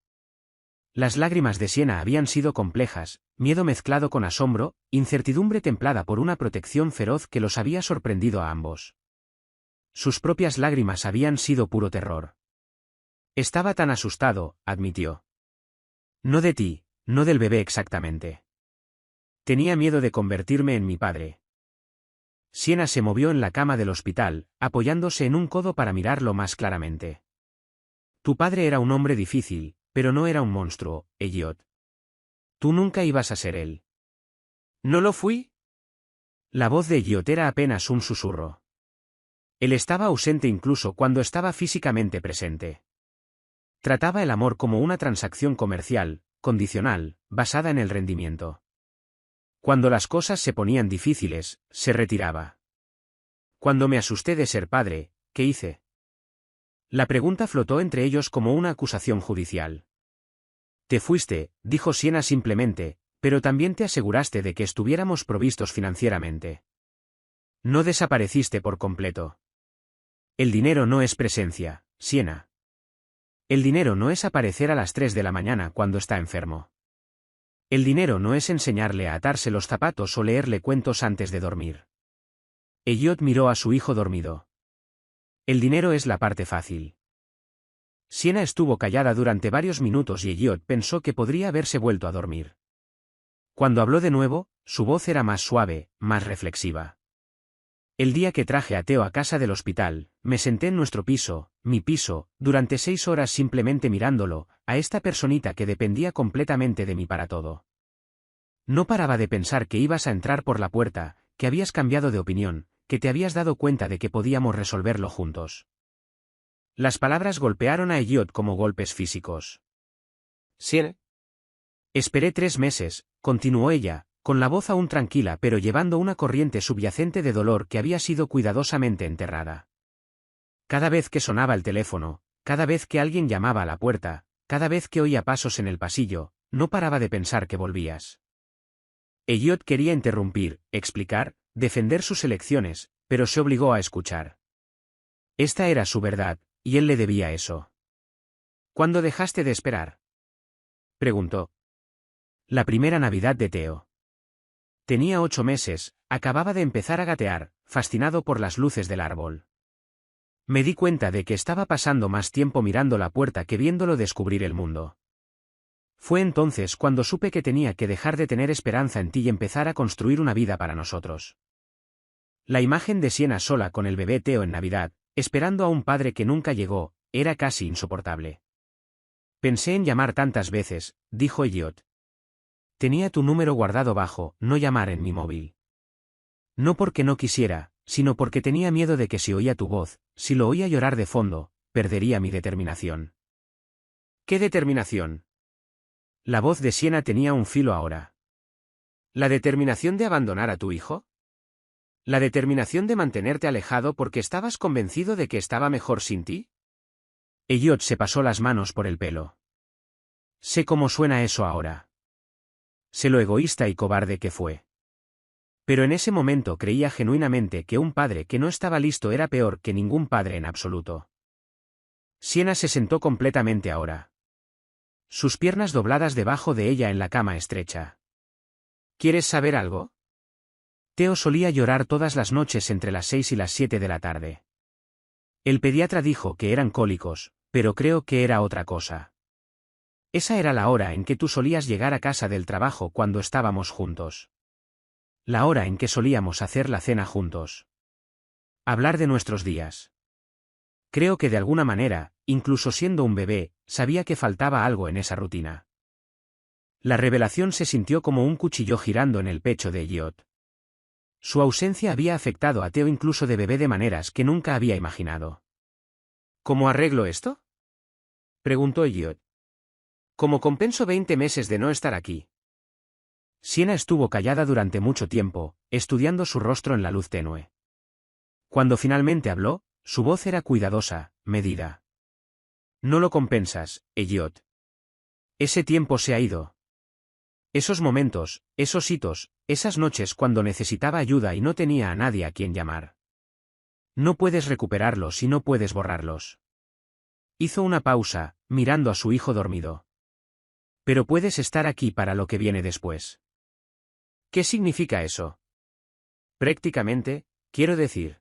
A: Las lágrimas de Siena habían sido complejas, miedo mezclado con asombro, incertidumbre templada por una protección feroz que los había sorprendido a ambos. Sus propias lágrimas habían sido puro terror. «Estaba tan asustado», admitió. «No de ti, no del bebé exactamente. Tenía miedo de convertirme en mi padre». Siena se movió en la cama del hospital, apoyándose en un codo para mirarlo más claramente. «Tu padre era un hombre difícil, pero no era un monstruo, Elliot. Tú nunca ibas a ser él». «¿No lo fui?» La voz de Elliot era apenas un susurro. Él estaba ausente incluso cuando estaba físicamente presente. Trataba el amor como una transacción comercial, condicional, basada en el rendimiento. Cuando las cosas se ponían difíciles, se retiraba. «Cuando me asusté de ser padre, ¿qué hice?» La pregunta flotó entre ellos como una acusación judicial. Te fuiste, dijo Siena simplemente, pero también te aseguraste de que estuviéramos provistos financieramente. No desapareciste por completo. El dinero no es presencia, Siena. El dinero no es aparecer a las 3 de la mañana cuando está enfermo. El dinero no es enseñarle a atarse los zapatos o leerle cuentos antes de dormir. Elliot miró a su hijo dormido. El dinero es la parte fácil. Siena estuvo callada durante varios minutos y Elliot pensó que podría haberse vuelto a dormir. Cuando habló de nuevo, su voz era más suave, más reflexiva. El día que traje a Theo a casa del hospital, me senté en nuestro piso, mi piso, durante 6 horas simplemente mirándolo, a esta personita que dependía completamente de mí para todo. No paraba de pensar que ibas a entrar por la puerta, que habías cambiado de opinión, que te habías dado cuenta de que podíamos resolverlo juntos. Las palabras golpearon a Elliot como golpes físicos.
B: Siena.
A: Esperé 3 meses, continuó ella, con la voz aún tranquila pero llevando una corriente subyacente de dolor que había sido cuidadosamente enterrada. Cada vez que sonaba el teléfono, cada vez que alguien llamaba a la puerta, cada vez que oía pasos en el pasillo, no paraba de pensar que volvías. Elliot quería interrumpir, explicar, defender sus elecciones, pero se obligó a escuchar. Esta era su verdad, y él le debía eso. ¿Cuándo dejaste de esperar?, preguntó. La primera Navidad de Theo. Tenía 8 meses, acababa de empezar a gatear, fascinado por las luces del árbol. Me di cuenta de que estaba pasando más tiempo mirando la puerta que viéndolo descubrir el mundo. Fue entonces cuando supe que tenía que dejar de tener esperanza en ti y empezar a construir una vida para nosotros. La imagen de Siena sola con el bebé Theo en Navidad, esperando a un padre que nunca llegó, era casi insoportable. Pensé en llamar tantas veces, dijo Elliot. Tenía tu número guardado bajo, no llamar en mi móvil. No porque no quisiera, sino porque tenía miedo de que si oía tu voz, si lo oía llorar de fondo, perdería mi determinación. ¿Qué determinación? La voz de Siena tenía un filo ahora. ¿La determinación de abandonar a tu hijo? ¿La determinación de mantenerte alejado porque estabas convencido de que estaba mejor sin ti? Elliot se pasó las manos por el pelo. Sé cómo suena eso ahora. Sé lo egoísta y cobarde que fue. Pero en ese momento creía genuinamente que un padre que no estaba listo era peor que ningún padre en absoluto. Siena se sentó completamente ahora. Sus piernas dobladas debajo de ella en la cama estrecha. ¿Quieres saber algo? Theo solía llorar todas las noches entre las 6 y las 7 de la tarde. El pediatra dijo que eran cólicos, pero creo que era otra cosa. Esa era la hora en que tú solías llegar a casa del trabajo cuando estábamos juntos. La hora en que solíamos hacer la cena juntos. Hablar de nuestros días. Creo que de alguna manera, incluso siendo un bebé, sabía que faltaba algo en esa rutina. La revelación se sintió como un cuchillo girando en el pecho de Elliot. Su ausencia había afectado a Theo incluso de bebé de maneras que nunca había imaginado. ¿Cómo arreglo esto?, preguntó Elliot. ¿Cómo compenso 20 meses de no estar aquí? Siena estuvo callada durante mucho tiempo, estudiando su rostro en la luz tenue. Cuando finalmente habló, su voz era cuidadosa, medida. No lo compensas, Elliot. Ese tiempo se ha ido. Esos momentos, esos hitos, esas noches cuando necesitaba ayuda y no tenía a nadie a quien llamar. No puedes recuperarlos y no puedes borrarlos. Hizo una pausa, mirando a su hijo dormido. Pero puedes estar aquí para lo que viene después. ¿Qué significa eso? Prácticamente, quiero decir.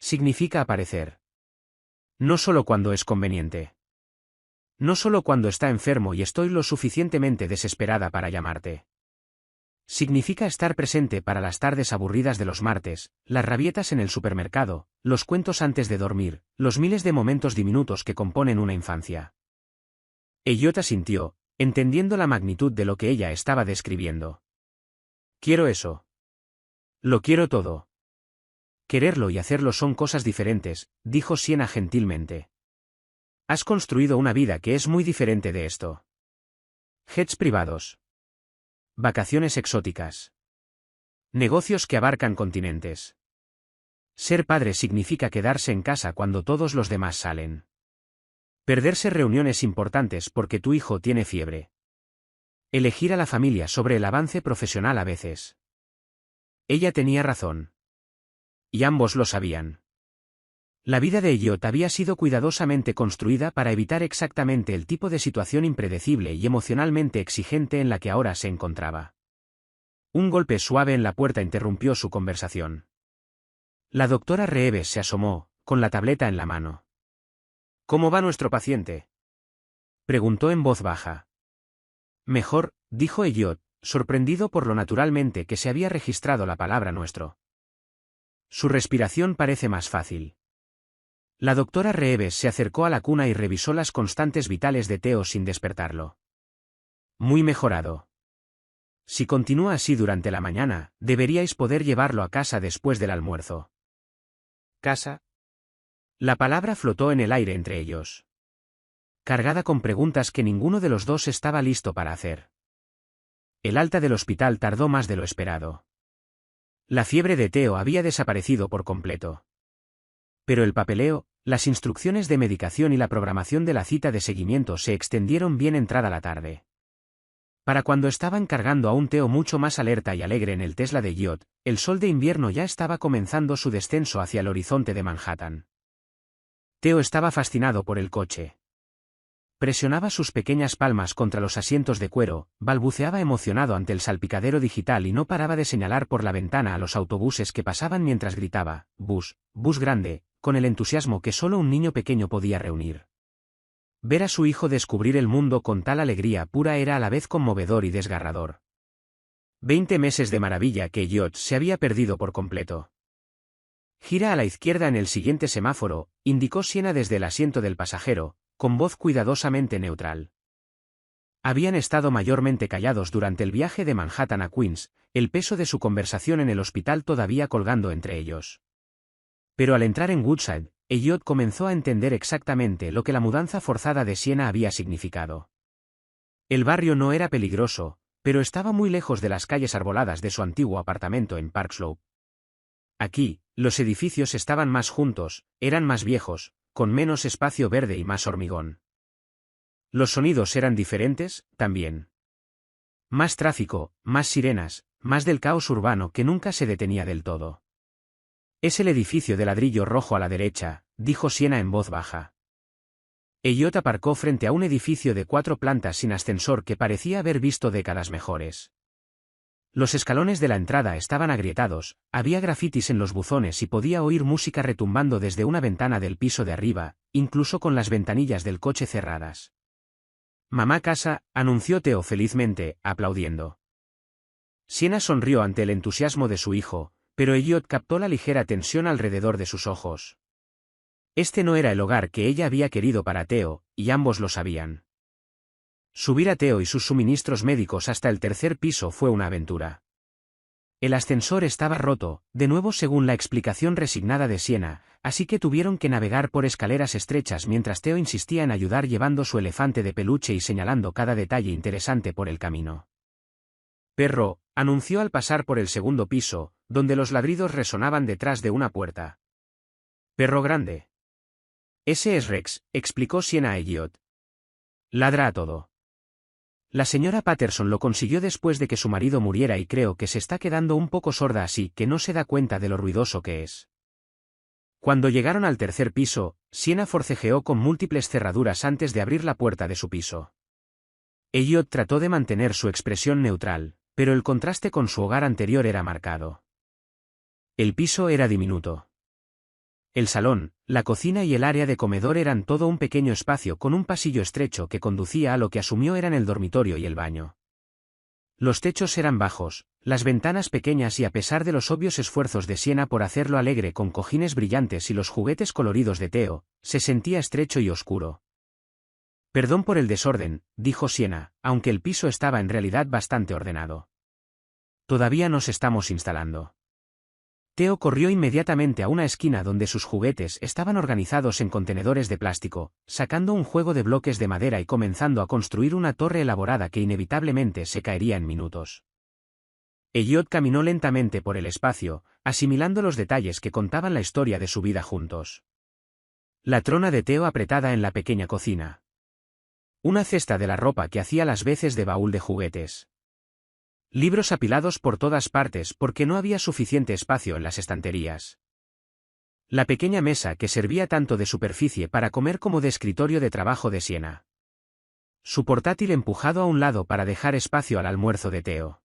A: Significa aparecer. No solo cuando es conveniente. No solo cuando está enfermo y estoy lo suficientemente desesperada para llamarte. Significa estar presente para las tardes aburridas de los martes, las rabietas en el supermercado, los cuentos antes de dormir, los miles de momentos diminutos que componen una infancia. Elliot asintió, entendiendo la magnitud de lo que ella estaba describiendo. Quiero eso. Lo quiero todo. Quererlo y hacerlo son cosas diferentes, dijo Siena gentilmente. Has construido una vida que es muy diferente de esto. Jets privados. Vacaciones exóticas. Negocios que abarcan continentes. Ser padre significa quedarse en casa cuando todos los demás salen. Perderse reuniones importantes porque tu hijo tiene fiebre. Elegir a la familia sobre el avance profesional a veces. Ella tenía razón. Y ambos lo sabían. La vida de Elliot había sido cuidadosamente construida para evitar exactamente el tipo de situación impredecible y emocionalmente exigente en la que ahora se encontraba. Un golpe suave en la puerta interrumpió su conversación. La doctora Reeves se asomó, con la tableta en la mano. ¿Cómo va nuestro paciente?, preguntó en voz baja. Mejor, dijo Elliot, sorprendido por lo naturalmente que se había registrado la palabra nuestro. Su respiración parece más fácil. La doctora Reeves se acercó a la cuna y revisó las constantes vitales de Theo sin despertarlo. Muy mejorado. Si continúa así durante la mañana, deberíais poder llevarlo a casa después del almuerzo. ¿Casa? La palabra flotó en el aire entre ellos, cargada con preguntas que ninguno de los dos estaba listo para hacer. El alta del hospital tardó más de lo esperado. La fiebre de Theo había desaparecido por completo. Pero el papeleo, las instrucciones de medicación y la programación de la cita de seguimiento se extendieron bien entrada la tarde. Para cuando estaban cargando a un Theo mucho más alerta y alegre en el Tesla de Elliot, el sol de invierno ya estaba comenzando su descenso hacia el horizonte de Manhattan. Theo estaba fascinado por el coche. Presionaba sus pequeñas palmas contra los asientos de cuero, balbuceaba emocionado ante el salpicadero digital y no paraba de señalar por la ventana a los autobuses que pasaban mientras gritaba, «Bus, bus grande», con el entusiasmo que solo un niño pequeño podía reunir. Ver a su hijo descubrir el mundo con tal alegría pura era a la vez conmovedor y desgarrador. 20 meses de maravilla que Elliot se había perdido por completo. «Gira a la izquierda en el siguiente semáforo», indicó Sienna desde el asiento del pasajero, con voz cuidadosamente neutral. Habían estado mayormente callados durante el viaje de Manhattan a Queens, el peso de su conversación en el hospital todavía colgando entre ellos. Pero al entrar en Woodside, Elliot comenzó a entender exactamente lo que la mudanza forzada de Sienna había significado. El barrio no era peligroso, pero estaba muy lejos de las calles arboladas de su antiguo apartamento en Park Slope. Aquí, los edificios estaban más juntos, eran más viejos, con menos espacio verde y más hormigón. Los sonidos eran diferentes, también. Más tráfico, más sirenas, más del caos urbano que nunca se detenía del todo. «Es el edificio de ladrillo rojo a la derecha», dijo Sienna en voz baja. Elliot aparcó frente a un edificio de 4 plantas sin ascensor que parecía haber visto décadas mejores. Los escalones de la entrada estaban agrietados, había grafitis en los buzones y podía oír música retumbando desde una ventana del piso de arriba, incluso con las ventanillas del coche cerradas. «Mamá casa», anunció Theo felizmente, aplaudiendo. Sienna sonrió ante el entusiasmo de su hijo, pero Elliot captó la ligera tensión alrededor de sus ojos. Este no era el hogar que ella había querido para Theo, y ambos lo sabían. Subir a Theo y sus suministros médicos hasta el 3er piso fue una aventura. El ascensor estaba roto, de nuevo según la explicación resignada de Sienna, así que tuvieron que navegar por escaleras estrechas mientras Theo insistía en ayudar llevando su elefante de peluche y señalando cada detalle interesante por el camino. «Perro», anunció al pasar por el 2º piso, donde los ladridos resonaban detrás de una puerta. «Perro grande». «Ese es Rex», explicó Sienna a Elliot. «Ladra a todo». La señora Patterson lo consiguió después de que su marido muriera y creo que se está quedando un poco sorda así que no se da cuenta de lo ruidoso que es. Cuando llegaron al 3er piso, Sienna forcejeó con múltiples cerraduras antes de abrir la puerta de su piso. Elliot trató de mantener su expresión neutral, pero el contraste con su hogar anterior era marcado. El piso era diminuto. El salón, la cocina y el área de comedor eran todo un pequeño espacio con un pasillo estrecho que conducía a lo que asumió eran el dormitorio y el baño. Los techos eran bajos, las ventanas pequeñas y a pesar de los obvios esfuerzos de Sienna por hacerlo alegre con cojines brillantes y los juguetes coloridos de Theo, se sentía estrecho y oscuro. «Perdón por el desorden», dijo Sienna, aunque el piso estaba en realidad bastante ordenado. «Todavía nos estamos instalando». Theo corrió inmediatamente a una esquina donde sus juguetes estaban organizados en contenedores de plástico, sacando un juego de bloques de madera y comenzando a construir una torre elaborada que inevitablemente se caería en minutos. Elliot caminó lentamente por el espacio, asimilando los detalles que contaban la historia de su vida juntos. La trona de Theo apretada en la pequeña cocina. Una cesta de la ropa que hacía las veces de baúl de juguetes. Libros apilados por todas partes porque no había suficiente espacio en las estanterías. La pequeña mesa que servía tanto de superficie para comer como de escritorio de trabajo de Siena. Su portátil empujado a un lado para dejar espacio al almuerzo de Theo.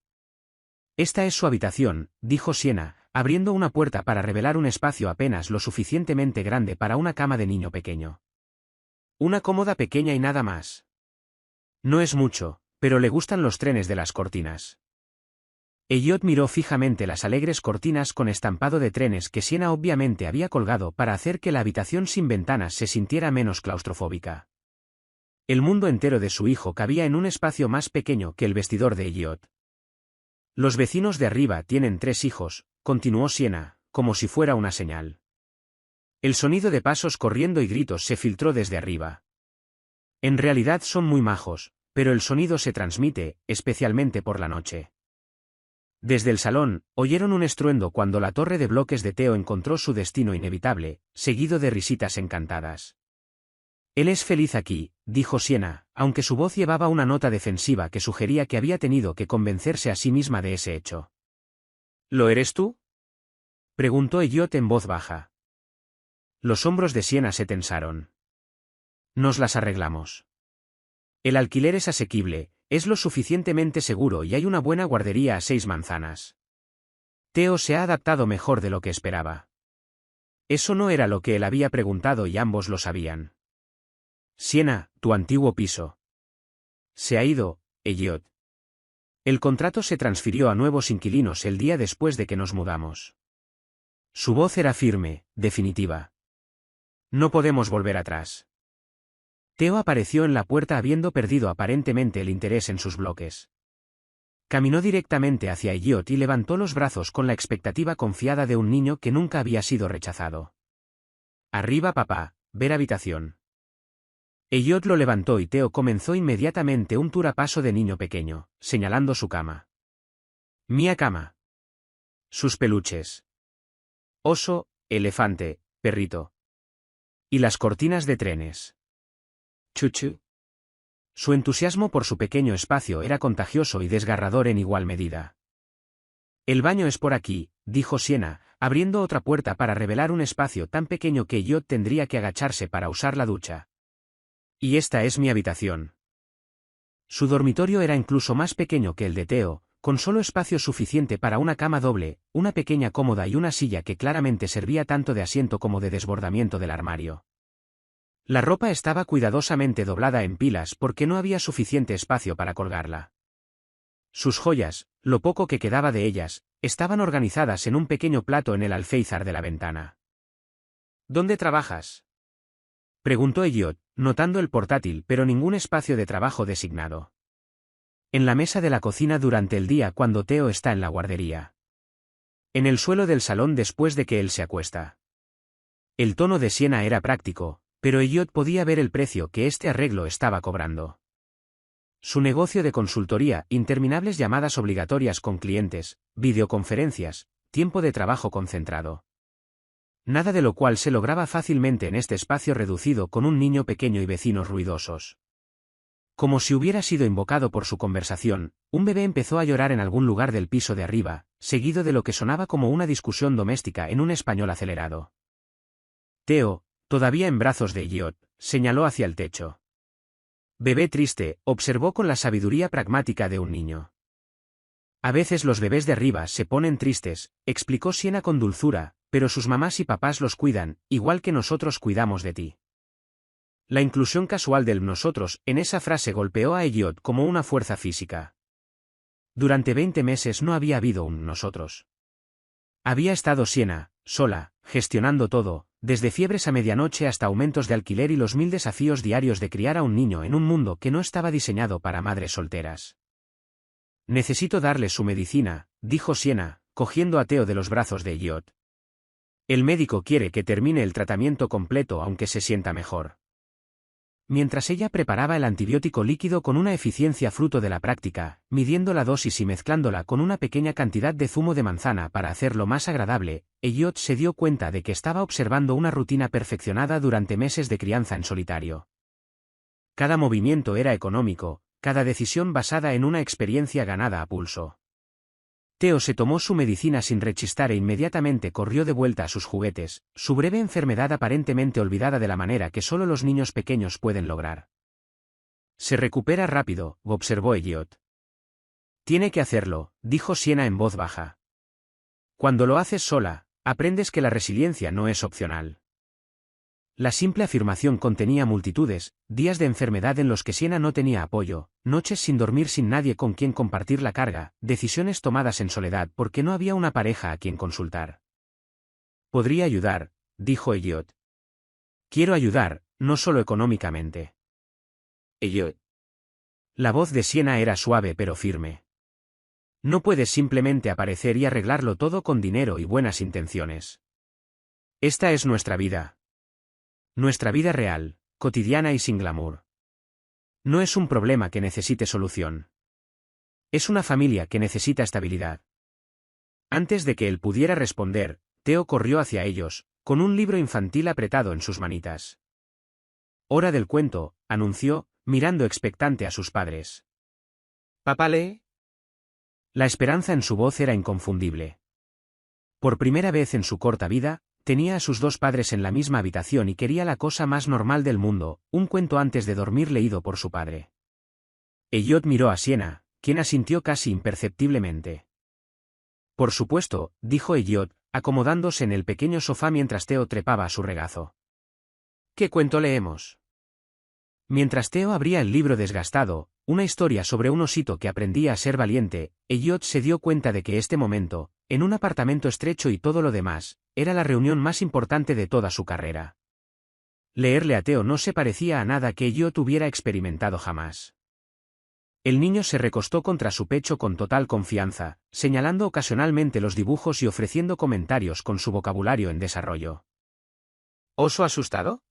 A: Esta es su habitación, dijo Siena, abriendo una puerta para revelar un espacio apenas lo suficientemente grande para una cama de niño pequeño. Una cómoda pequeña y nada más. No es mucho, pero le gustan los trenes de las cortinas. Elliot miró fijamente las alegres cortinas con estampado de trenes que Siena obviamente había colgado para hacer que la habitación sin ventanas se sintiera menos claustrofóbica. El mundo entero de su hijo cabía en un espacio más pequeño que el vestidor de Elliot. Los vecinos de arriba tienen 3 hijos, continuó Siena, como si fuera una señal. El sonido de pasos corriendo y gritos se filtró desde arriba. En realidad son muy majos, pero el sonido se transmite, especialmente por la noche. Desde el salón, oyeron un estruendo cuando la torre de bloques de Theo encontró su destino inevitable, seguido de risitas encantadas. Él es feliz aquí, dijo Siena, aunque su voz llevaba una nota defensiva que sugería que había tenido que convencerse a sí misma de ese hecho. ¿Lo eres tú?, preguntó Elliot en voz baja. Los hombros de Siena se tensaron. Nos las arreglamos. El alquiler es asequible, es lo suficientemente seguro y hay una buena guardería a 6 manzanas. Theo se ha adaptado mejor de lo que esperaba. Eso no era lo que él había preguntado y ambos lo sabían. Siena, tu antiguo piso. Se ha ido, Elliot. El contrato se transfirió a nuevos inquilinos el día después de que nos mudamos. Su voz era firme, definitiva. No podemos volver atrás. Theo apareció en la puerta habiendo perdido aparentemente el interés en sus bloques. Caminó directamente hacia Elliot y levantó los brazos con la expectativa confiada de un niño que nunca había sido rechazado. Arriba papá, ver habitación. Elliot lo levantó y Theo comenzó inmediatamente un tour a paso de niño pequeño, señalando su cama. Mía cama. Sus peluches. Oso, elefante, perrito. Y las cortinas de trenes. Chuchu. Su entusiasmo por su pequeño espacio era contagioso y desgarrador en igual medida. El baño es por aquí, dijo Siena, abriendo otra puerta para revelar un espacio tan pequeño que Elliot tendría que agacharse para usar la ducha. Y esta es mi habitación. Su dormitorio era incluso más pequeño que el de Theo, con solo espacio suficiente para una cama doble, una pequeña cómoda y una silla que claramente servía tanto de asiento como de desbordamiento del armario. La ropa estaba cuidadosamente doblada en pilas porque no había suficiente espacio para colgarla. Sus joyas, lo poco que quedaba de ellas, estaban organizadas en un pequeño plato en el alféizar de la ventana. ¿Dónde trabajas?, preguntó Elliot, notando el portátil pero ningún espacio de trabajo designado. En la mesa de la cocina durante el día cuando Theo está en la guardería. En el suelo del salón después de que él se acuesta. El tono de Siena era práctico, pero Elliot podía ver el precio que este arreglo estaba cobrando. Su negocio de consultoría, interminables llamadas obligatorias con clientes, videoconferencias, tiempo de trabajo concentrado. Nada de lo cual se lograba fácilmente en este espacio reducido con un niño pequeño y vecinos ruidosos. Como si hubiera sido invocado por su conversación, un bebé empezó a llorar en algún lugar del piso de arriba, seguido de lo que sonaba como una discusión doméstica en un español acelerado. Theo, todavía en brazos de Elliot, señaló hacia el techo. Bebé triste, observó con la sabiduría pragmática de un niño. A veces los bebés de arriba se ponen tristes, explicó Siena con dulzura, pero sus mamás y papás los cuidan, igual que nosotros cuidamos de ti. La inclusión casual del nosotros en esa frase golpeó a Elliot como una fuerza física. Durante 20 meses no había habido un nosotros. Había estado Siena, sola, gestionando todo, desde fiebres a medianoche hasta aumentos de alquiler y los 1000 desafíos diarios de criar a un niño en un mundo que no estaba diseñado para madres solteras. Necesito darle su medicina, dijo Siena, cogiendo a Theo de los brazos de Elliot. El médico quiere que termine el tratamiento completo aunque se sienta mejor. mientras ella preparaba el antibiótico líquido con una eficiencia fruto de la práctica, midiendo la dosis y mezclándola con una pequeña cantidad de zumo de manzana para hacerlo más agradable, Elliot se dio cuenta de que estaba observando una rutina perfeccionada durante meses de crianza en solitario. Cada movimiento era económico, cada decisión basada en una experiencia ganada a pulso. Theo se tomó su medicina sin rechistar e inmediatamente corrió de vuelta a sus juguetes, su breve enfermedad aparentemente olvidada de la manera que solo los niños pequeños pueden lograr. Se recupera rápido, observó Elliot. Tiene que hacerlo, dijo Sienna en voz baja. Cuando lo haces sola, aprendes que la resiliencia no es opcional. La simple afirmación contenía multitudes, días de enfermedad en los que Sienna no tenía apoyo, noches sin dormir sin nadie con quien compartir la carga, decisiones tomadas en soledad porque no había una pareja a quien consultar. Podría ayudar, dijo Elliot. Quiero ayudar, no solo económicamente. Elliot. La voz de Sienna era suave pero firme. No puedes simplemente aparecer y arreglarlo todo con dinero y buenas intenciones. Esta es nuestra vida. Nuestra vida real, cotidiana y sin glamour. No es un problema que necesite solución. Es una familia que necesita estabilidad. Antes de que él pudiera responder, Theo corrió hacia ellos, con un libro infantil apretado en sus manitas. Hora del cuento, anunció, mirando expectante a sus padres. ¿Papá lee? La esperanza en su voz era inconfundible. Por primera vez en su corta vida, tenía a sus dos padres en la misma habitación y quería la cosa más normal del mundo, un cuento antes de dormir leído por su padre. Elliot miró a Sienna, quien asintió casi imperceptiblemente. Por supuesto, dijo Elliot, acomodándose en el pequeño sofá mientras Theo trepaba a su regazo. ¿Qué cuento leemos? Mientras Theo abría el libro desgastado, una historia sobre un osito que aprendía a ser valiente, Elliot se dio cuenta de que este momento, en un apartamento estrecho y todo lo demás, era la reunión más importante de toda su carrera. Leerle a Theo no se parecía a nada que Elliot hubiera experimentado jamás. El niño se recostó contra su pecho con total confianza, señalando ocasionalmente los dibujos y ofreciendo comentarios con su vocabulario en desarrollo. ¿Oso asustado?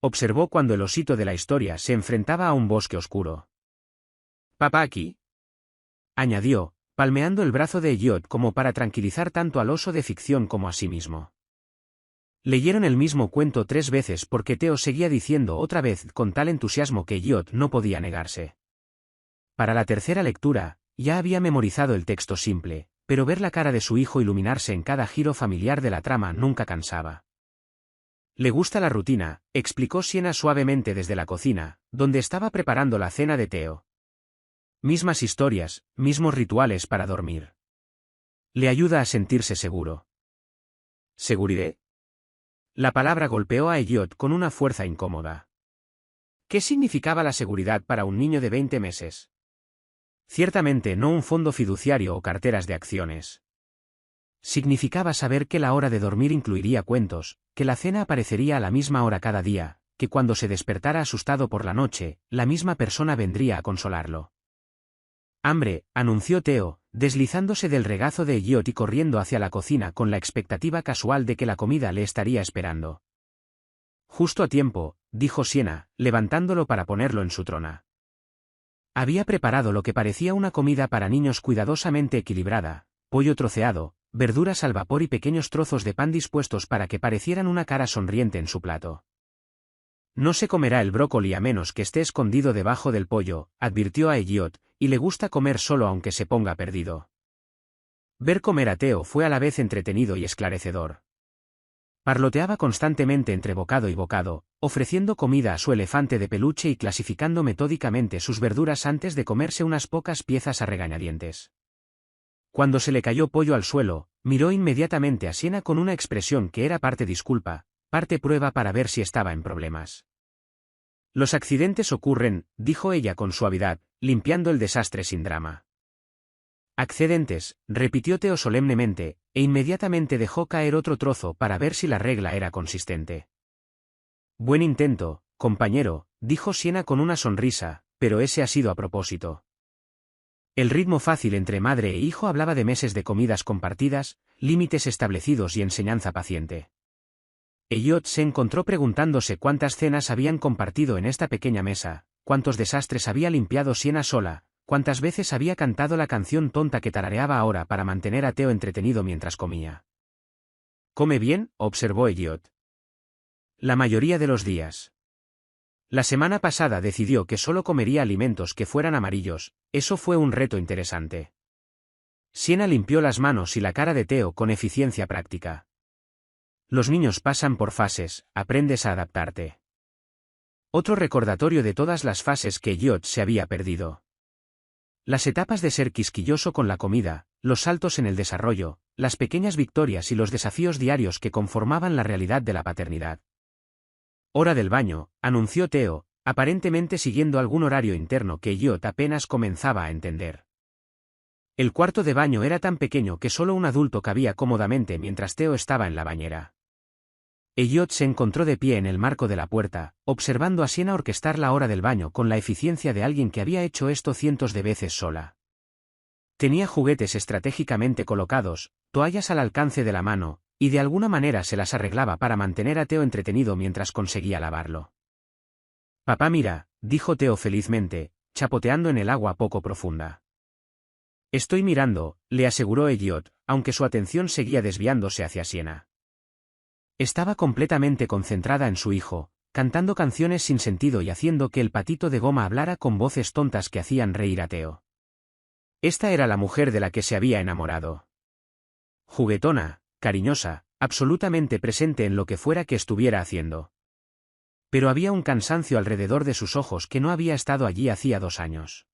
A: Observó cuando el osito de la historia se enfrentaba a un bosque oscuro. ¿Papá aquí? Añadió, palmeando el brazo de Elliot como para tranquilizar tanto al oso de ficción como a sí mismo. Leyeron el mismo cuento 3 veces porque Theo seguía diciendo otra vez con tal entusiasmo que Elliot no podía negarse. Para la tercera lectura, ya había memorizado el texto simple, pero ver la cara de su hijo iluminarse en cada giro familiar de la trama nunca cansaba. Le gusta la rutina, explicó Sienna suavemente desde la cocina, donde estaba preparando la cena de Theo. Mismas historias, mismos rituales para dormir. Le ayuda a sentirse seguro. ¿Seguridad? La palabra golpeó a Elliot con una fuerza incómoda. ¿Qué significaba la seguridad para un niño de 20 meses? Ciertamente no un fondo fiduciario o carteras de acciones. Significaba saber que la hora de dormir incluiría cuentos, que la cena aparecería a la misma hora cada día, que cuando se despertara asustado por la noche, la misma persona vendría a consolarlo. Hambre, anunció Theo, deslizándose del regazo de Elliot y corriendo hacia la cocina con la expectativa casual de que la comida le estaría esperando. Justo a tiempo, dijo Sienna, levantándolo para ponerlo en su trona. Había preparado lo que parecía una comida para niños cuidadosamente equilibrada, pollo troceado, verduras al vapor y pequeños trozos de pan dispuestos para que parecieran una cara sonriente en su plato. No se comerá el brócoli a menos que esté escondido debajo del pollo, advirtió a Elliot, y le gusta comer solo aunque se ponga perdido. Ver comer a Theo fue a la vez entretenido y esclarecedor. Parloteaba constantemente entre bocado y bocado, ofreciendo comida a su elefante de peluche y clasificando metódicamente sus verduras antes de comerse unas pocas piezas a regañadientes. Cuando se le cayó pollo al suelo, miró inmediatamente a Sienna con una expresión que era parte disculpa, parte prueba para ver si estaba en problemas. Los accidentes ocurren, dijo ella con suavidad, limpiando el desastre sin drama. Accidentes, repitió Theo solemnemente, e inmediatamente dejó caer otro trozo para ver si la regla era consistente. Buen intento, compañero, dijo Sienna con una sonrisa, pero ese ha sido a propósito. El ritmo fácil entre madre e hijo hablaba de meses de comidas compartidas, límites establecidos y enseñanza paciente. Elliot se encontró preguntándose cuántas cenas habían compartido en esta pequeña mesa, cuántos desastres había limpiado Siena sola, cuántas veces había cantado la canción tonta que tarareaba ahora para mantener a Theo entretenido mientras comía. «¿Come bien?», observó Elliot. «La mayoría de los días. La semana pasada decidió que solo comería alimentos que fueran amarillos, eso fue un reto interesante». Siena limpió las manos y la cara de Theo con eficiencia práctica. «Los niños pasan por fases, aprendes a adaptarte». Otro recordatorio de todas las fases que Elliot se había perdido. Las etapas de ser quisquilloso con la comida, los saltos en el desarrollo, las pequeñas victorias y los desafíos diarios que conformaban la realidad de la paternidad. «Hora del baño», anunció Theo, aparentemente siguiendo algún horario interno que Elliot apenas comenzaba a entender. El cuarto de baño era tan pequeño que solo un adulto cabía cómodamente mientras Theo estaba en la bañera. Elliot se encontró de pie en el marco de la puerta, observando a Siena orquestar la hora del baño con la eficiencia de alguien que había hecho esto cientos de veces sola. Tenía juguetes estratégicamente colocados, toallas al alcance de la mano, y de alguna manera se las arreglaba para mantener a Theo entretenido mientras conseguía lavarlo. «Papá, mira», dijo Theo felizmente, chapoteando en el agua poco profunda. «Estoy mirando», le aseguró Elliot, aunque su atención seguía desviándose hacia Siena. Estaba completamente concentrada en su hijo, cantando canciones sin sentido y haciendo que el patito de goma hablara con voces tontas que hacían reír a Theo. Esta era la mujer de la que se había enamorado. Juguetona, cariñosa, absolutamente presente en lo que fuera que estuviera haciendo. Pero había un cansancio alrededor de sus ojos que no había estado allí hacía 2 años.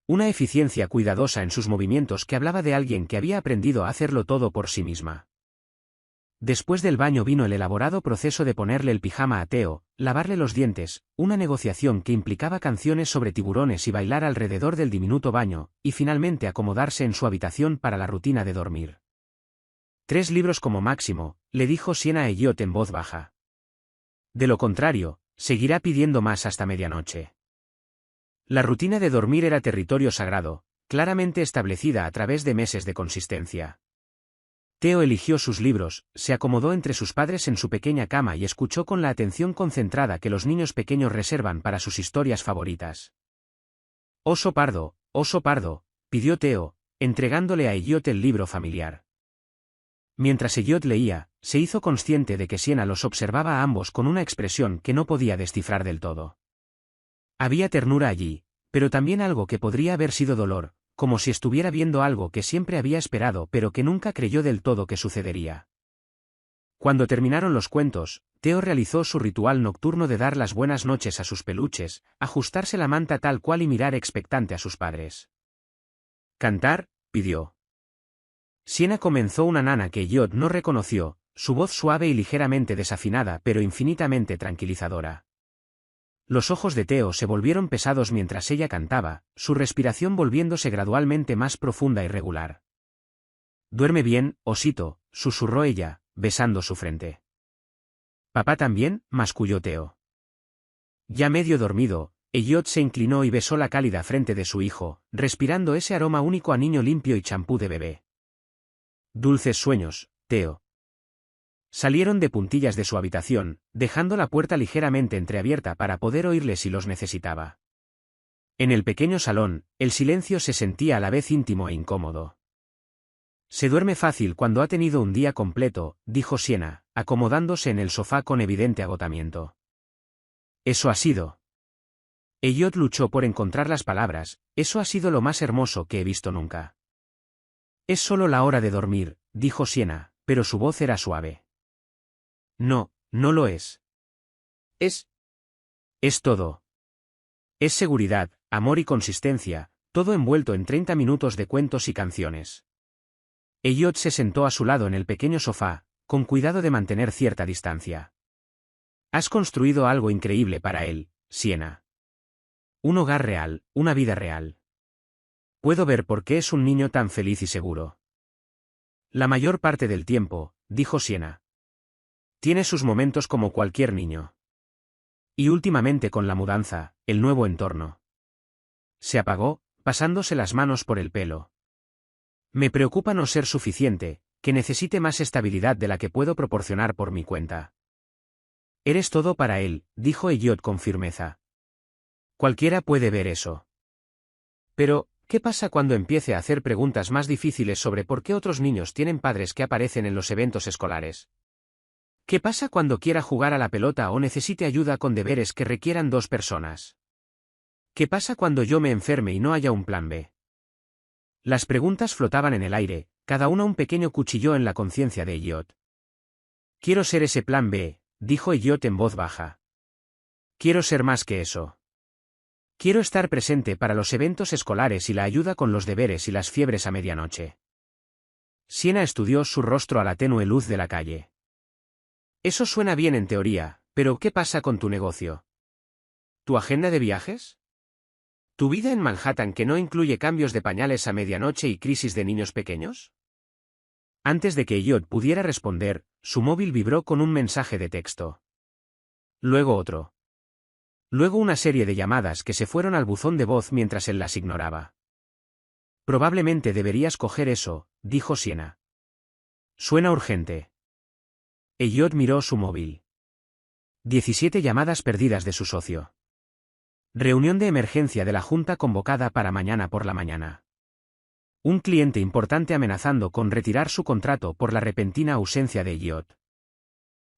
A: Una eficiencia cuidadosa en sus movimientos que hablaba de alguien que había aprendido a hacerlo todo por sí misma. Después del baño vino el elaborado proceso de ponerle el pijama a Theo, lavarle los dientes, una negociación que implicaba canciones sobre tiburones y bailar alrededor del diminuto baño, y finalmente acomodarse en su habitación para la rutina de dormir. 3 libros como máximo, le dijo Siena a Elliot en voz baja. De lo contrario, seguirá pidiendo más hasta medianoche. La rutina de dormir era territorio sagrado, claramente establecida a través de meses de consistencia. Theo eligió sus libros, se acomodó entre sus padres en su pequeña cama y escuchó con la atención concentrada que los niños pequeños reservan para sus historias favoritas. «Oso pardo», pidió Theo, entregándole a Elliot el libro familiar. Mientras Elliot leía, se hizo consciente de que Siena los observaba a ambos con una expresión que no podía descifrar del todo. Había ternura allí, pero también algo que podría haber sido dolor, como si estuviera viendo algo que siempre había esperado pero que nunca creyó del todo que sucedería. Cuando terminaron los cuentos, Theo realizó su ritual nocturno de dar las buenas noches a sus peluches, ajustarse la manta tal cual y mirar expectante a sus padres. «¿Cantar?», pidió. Siena comenzó una nana que Elliot no reconoció, su voz suave y ligeramente desafinada pero infinitamente tranquilizadora. Los ojos de Theo se volvieron pesados mientras ella cantaba, su respiración volviéndose gradualmente más profunda y regular. «Duerme bien, osito», susurró ella, besando su frente. «¿Papá también?», masculló Theo. Ya medio dormido, Elliot se inclinó y besó la cálida frente de su hijo, respirando ese aroma único a niño limpio y champú de bebé. «Dulces sueños, Theo». Salieron de puntillas de su habitación, dejando la puerta ligeramente entreabierta para poder oírle si los necesitaba. En el pequeño salón, el silencio se sentía a la vez íntimo e incómodo. «Se duerme fácil cuando ha tenido un día completo», dijo Siena, acomodándose en el sofá con evidente agotamiento. «Eso ha sido». Elliot luchó por encontrar las palabras, «eso ha sido lo más hermoso que he visto nunca». «Es solo la hora de dormir», dijo Siena, pero su voz era suave. «No, no lo es. Es todo. Es seguridad, amor y consistencia, todo envuelto en 30 minutos de cuentos y canciones». Elliot se sentó a su lado en el pequeño sofá, con cuidado de mantener cierta distancia. «Has construido algo increíble para él, Siena. Un hogar real, una vida real. Puedo ver por qué es un niño tan feliz y seguro». «La mayor parte del tiempo», dijo Siena. «Tiene sus momentos como cualquier niño. Y últimamente con la mudanza, el nuevo entorno». Se apagó, pasándose las manos por el pelo. «Me preocupa no ser suficiente, que necesite más estabilidad de la que puedo proporcionar por mi cuenta». Eres todo para él, dijo Elliot con firmeza. Cualquiera puede ver eso. Pero, ¿qué pasa cuando empiece a hacer preguntas más difíciles sobre por qué otros niños tienen padres que aparecen en los eventos escolares? ¿Qué pasa cuando quiera jugar a la pelota o necesite ayuda con deberes que requieran dos personas? ¿Qué pasa cuando yo me enferme y no haya un plan B? Las preguntas flotaban en el aire, cada una un pequeño cuchillo en la conciencia de Elliot. Quiero ser ese plan B, dijo Elliot en voz baja. Quiero ser más que eso. Quiero estar presente para los eventos escolares y la ayuda con los deberes y las fiebres a medianoche. Siena estudió su rostro a la tenue luz de la calle. Eso suena bien en teoría, pero ¿qué pasa con tu negocio? ¿Tu agenda de viajes? ¿Tu vida en Manhattan que no incluye cambios de pañales a medianoche y crisis de niños pequeños? Antes de que Elliot pudiera responder, su móvil vibró con un mensaje de texto. Luego otro. Luego una serie de llamadas que se fueron al buzón de voz mientras él las ignoraba. Probablemente deberías coger eso, dijo Siena. Suena urgente. Elliot miró su móvil. 17 llamadas perdidas de su socio. Reunión de emergencia de la junta convocada para mañana por la mañana. Un cliente importante amenazando con retirar su contrato por la repentina ausencia de Elliot.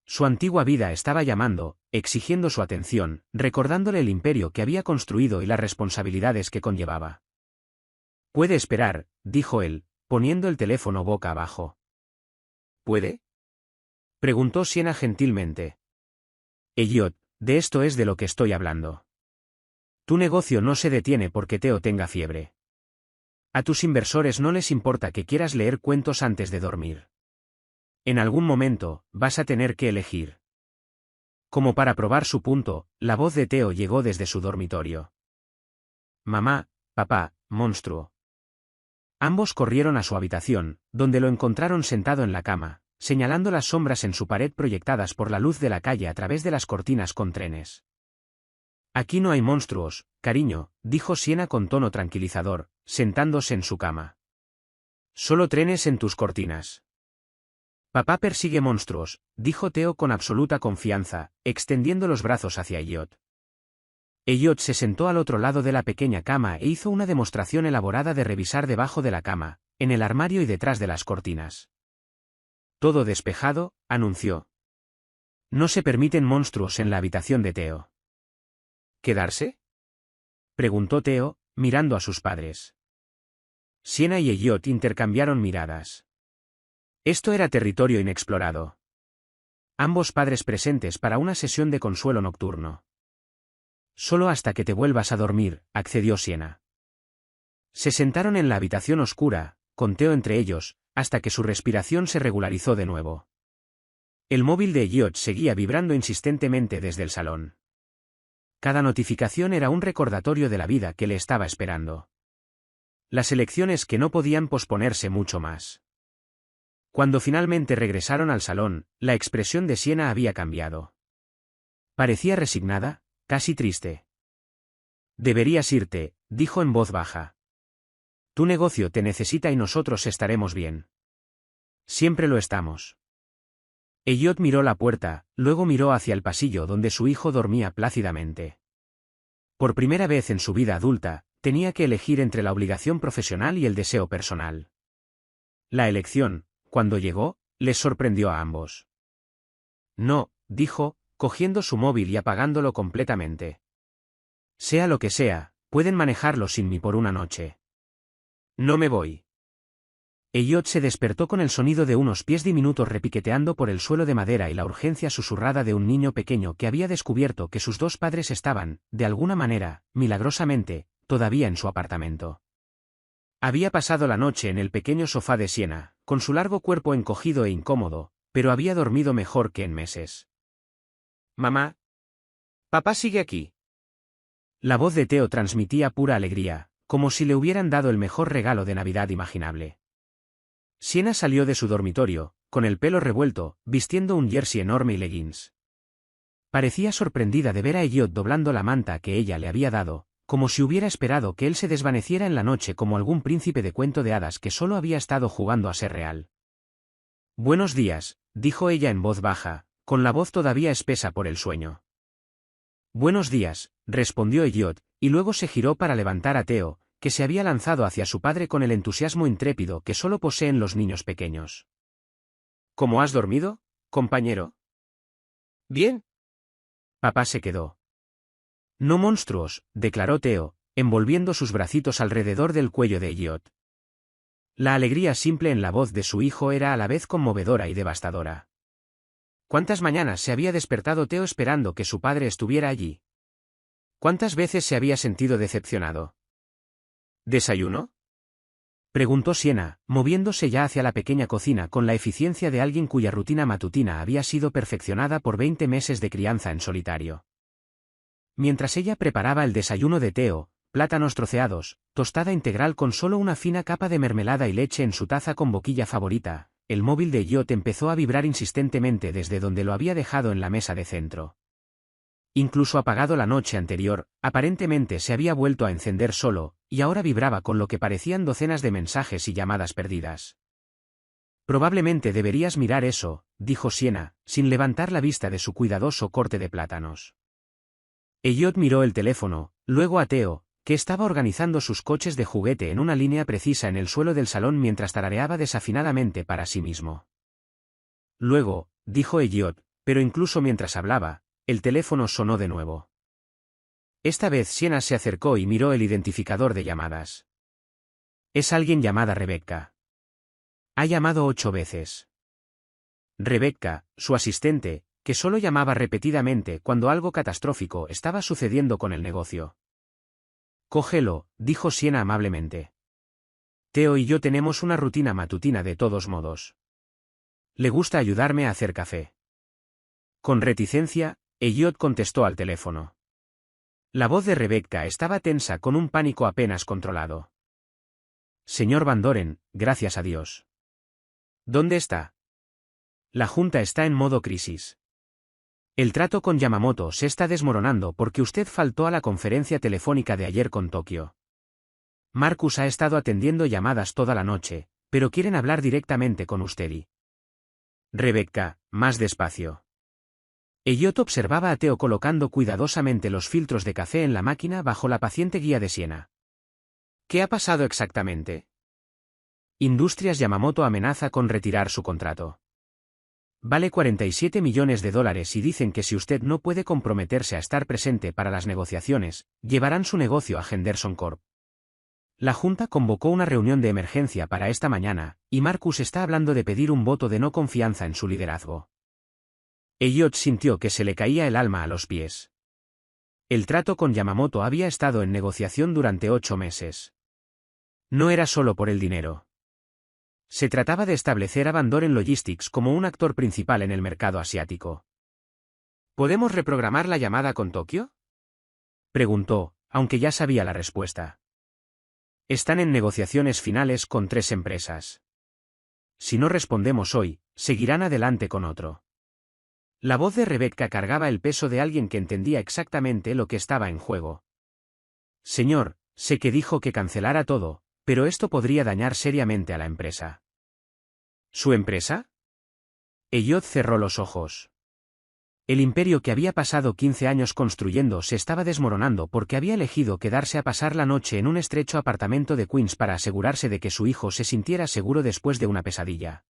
A: Su antigua vida estaba llamando, exigiendo su atención, recordándole el imperio que había construido y las responsabilidades que conllevaba. Puede esperar, dijo él, poniendo el teléfono boca abajo. ¿Puede? Preguntó Siena gentilmente. Elliot, de esto es de lo que estoy hablando. Tu negocio no se detiene porque Theo tenga fiebre. A tus inversores no les importa que quieras leer cuentos antes de dormir. En algún momento, vas a tener que elegir. Como para probar su punto, la voz de Theo llegó desde su dormitorio. Mamá, papá, monstruo. Ambos corrieron a su habitación, donde lo encontraron sentado en la cama, señalando las sombras en su pared proyectadas por la luz de la calle a través de las cortinas con trenes. Aquí no hay monstruos, cariño, dijo Siena con tono tranquilizador, sentándose en su cama. Solo trenes en tus cortinas. Papá persigue monstruos, dijo Theo con absoluta confianza, extendiendo los brazos hacia Elliot. Elliot se sentó al otro lado de la pequeña cama e hizo una demostración elaborada de revisar debajo de la cama, en el armario y detrás de las cortinas. Todo despejado, anunció. No se permiten monstruos en la habitación de Theo. ¿Quedarse? Preguntó Theo, mirando a sus padres. Siena y Elliot intercambiaron miradas. Esto era territorio inexplorado. Ambos padres presentes para una sesión de consuelo nocturno. Solo hasta que te vuelvas a dormir, accedió Siena. Se sentaron en la habitación oscura, con Theo entre ellos, hasta que su respiración se regularizó de nuevo. El móvil de Elliot seguía vibrando insistentemente desde el salón. Cada notificación era un recordatorio de la vida que le estaba esperando. Las elecciones que no podían posponerse mucho más. Cuando finalmente regresaron al salón, la expresión de Siena había cambiado. Parecía resignada, casi triste. Deberías irte, dijo en voz baja. Tu negocio te necesita y nosotros estaremos bien. Siempre lo estamos. Elliot miró la puerta, luego miró hacia el pasillo donde su hijo dormía plácidamente. Por primera vez en su vida adulta, tenía que elegir entre la obligación profesional y el deseo personal. La elección, cuando llegó, les sorprendió a ambos. No, dijo, cogiendo su móvil y apagándolo completamente. Sea lo que sea, pueden manejarlo sin mí por una noche. No me voy. Elliot se despertó con el sonido de unos pies diminutos repiqueteando por el suelo de madera y la urgencia susurrada de un niño pequeño que había descubierto que sus dos padres estaban, de alguna manera, milagrosamente, todavía en su apartamento. Había pasado la noche en el pequeño sofá de Siena, con su largo cuerpo encogido e incómodo, pero había dormido mejor que en meses. Mamá. Papá sigue aquí. La voz de Theo transmitía pura alegría, como si le hubieran dado el mejor regalo de Navidad imaginable. Siena salió de su dormitorio, con el pelo revuelto, vistiendo un jersey enorme y leggings. Parecía sorprendida de ver a Elliot doblando la manta que ella le había dado, como si hubiera esperado que él se desvaneciera en la noche como algún príncipe de cuento de hadas que solo había estado jugando a ser real. Buenos días, dijo ella en voz baja, con la voz todavía espesa por el sueño. Buenos días, respondió Elliot, y luego se giró para levantar a Theo, que se había lanzado hacia su padre con el entusiasmo intrépido que solo poseen los niños pequeños. ¿Cómo has dormido, compañero?
B: Bien.
A: Papá se quedó. No monstruos, declaró Theo, envolviendo sus bracitos alrededor del cuello de Elliot. La alegría simple en la voz de su hijo era a la vez conmovedora y devastadora. ¿Cuántas mañanas se había despertado Theo esperando que su padre estuviera allí? ¿Cuántas veces se había sentido decepcionado? ¿Desayuno? Preguntó Siena, moviéndose ya hacia la pequeña cocina con la eficiencia de alguien cuya rutina matutina había sido perfeccionada por 20 meses de crianza en solitario. Mientras ella preparaba el desayuno de Theo, plátanos troceados, tostada integral con solo una fina capa de mermelada y leche en su taza con boquilla favorita, el móvil de Elliot empezó a vibrar insistentemente desde donde lo había dejado en la mesa de centro. Incluso apagado la noche anterior, aparentemente se había vuelto a encender solo, y ahora vibraba con lo que parecían docenas de mensajes y llamadas perdidas. Probablemente deberías mirar eso, dijo Siena, sin levantar la vista de su cuidadoso corte de plátanos. Elliot miró el teléfono, luego a Theo, que estaba organizando sus coches de juguete en una línea precisa en el suelo del salón mientras tarareaba desafinadamente para sí mismo. Luego, dijo Elliot, pero incluso mientras hablaba, el teléfono sonó de nuevo. Esta vez Siena se acercó y miró el identificador de llamadas. Es alguien llamada Rebecca. Ha llamado 8 veces. Rebecca, su asistente, que solo llamaba repetidamente cuando algo catastrófico estaba sucediendo con el negocio. Cógelo, dijo Siena amablemente. Theo y yo tenemos una rutina matutina de todos modos. Le gusta ayudarme a hacer café. Con reticencia, Elliot contestó al teléfono. La voz de Rebecca estaba tensa con un pánico apenas controlado. Señor Van Doren, gracias a Dios. ¿Dónde está? La junta está en modo crisis. El trato con Yamamoto se está desmoronando porque usted faltó a la conferencia telefónica de ayer con Tokio. Marcus ha estado atendiendo llamadas toda la noche, pero quieren hablar directamente con usted y... Rebecca, más despacio. Elliot observaba a Theo colocando cuidadosamente los filtros de café en la máquina bajo la paciente guía de Siena. ¿Qué ha pasado exactamente? Industrias Yamamoto amenaza con retirar su contrato. Vale $47 millones y dicen que si usted no puede comprometerse a estar presente para las negociaciones, llevarán su negocio a Henderson Corp. La Junta convocó una reunión de emergencia para esta mañana, y Marcus está hablando de pedir un voto de no confianza en su liderazgo. Elliot sintió que se le caía el alma a los pies. El trato con Yamamoto había estado en negociación durante 8 meses. No era solo por el dinero. Se trataba de establecer a Van Doren Logistics como un actor principal en el mercado asiático. ¿Podemos reprogramar la llamada con Tokio? Preguntó, aunque ya sabía la respuesta. Están en negociaciones finales con 3 empresas. Si no respondemos hoy, seguirán adelante con otro. La voz de Rebecca cargaba el peso de alguien que entendía exactamente lo que estaba en juego. Señor, sé que dijo que cancelara todo, pero esto podría dañar seriamente a la empresa. ¿Su empresa? Elliot cerró los ojos. El imperio que había pasado 15 años construyendo se estaba desmoronando porque había elegido quedarse a pasar la noche en un estrecho apartamento de Queens para asegurarse de que su hijo se sintiera seguro después de una pesadilla.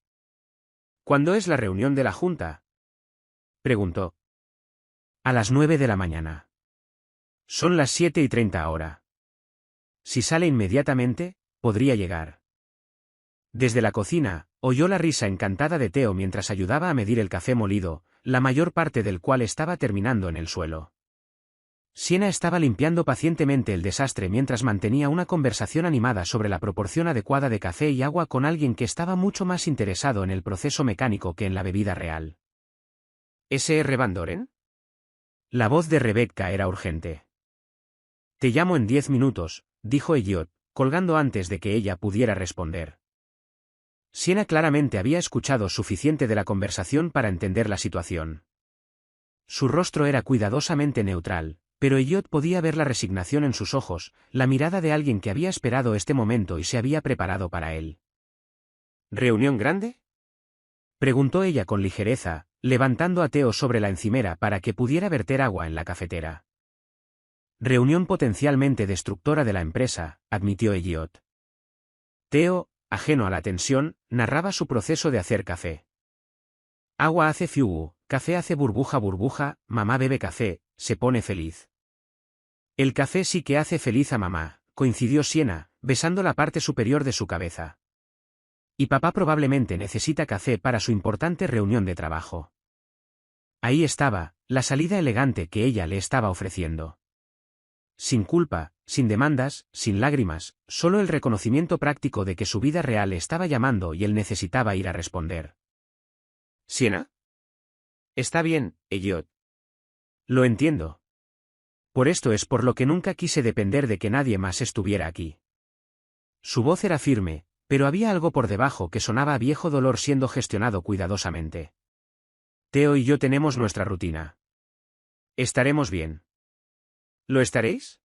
A: ¿Cuándo es la reunión de la Junta? Preguntó. A las 9 de la mañana. Son las 7:30 ahora. Si sale inmediatamente, podría llegar. Desde la cocina, oyó la risa encantada de Theo mientras ayudaba a medir el café molido, la mayor parte del cual estaba terminando en el suelo. Siena estaba limpiando pacientemente el desastre mientras mantenía una conversación animada sobre la proporción adecuada de café y agua con alguien que estaba mucho más interesado en el proceso mecánico que en la bebida real. ¿S.R. Van Doren? La voz de Rebecca era urgente. Te llamo en 10 minutos, dijo Elliot, colgando antes de que ella pudiera responder. Siena claramente había escuchado suficiente de la conversación para entender la situación. Su rostro era cuidadosamente neutral, pero Elliot podía ver la resignación en sus ojos, la mirada de alguien que había esperado este momento y se había preparado para él. ¿Reunión grande? Preguntó ella con ligereza, levantando a Theo sobre la encimera para que pudiera verter agua en la cafetera. Reunión potencialmente destructora de la empresa, admitió Elliot. Theo, ajeno a la tensión, narraba su proceso de hacer café. Agua hace fiugu, café hace burbuja burbuja, mamá bebe café, se pone feliz. El café sí que hace feliz a mamá, coincidió Siena, besando la parte superior de su cabeza. Y papá probablemente necesita café para su importante reunión de trabajo. Ahí estaba, la salida elegante que ella le estaba ofreciendo. Sin culpa, sin demandas, sin lágrimas, solo el reconocimiento práctico de que su vida real estaba llamando y él necesitaba ir a responder.
B: ¿Siena? Está bien, Elliot.
A: Lo entiendo. Por esto es por lo que nunca quise depender de que nadie más estuviera aquí. Su voz era firme, pero había algo por debajo que sonaba a viejo dolor siendo gestionado cuidadosamente. Theo y yo tenemos nuestra rutina. Estaremos bien.
B: ¿Lo estaréis?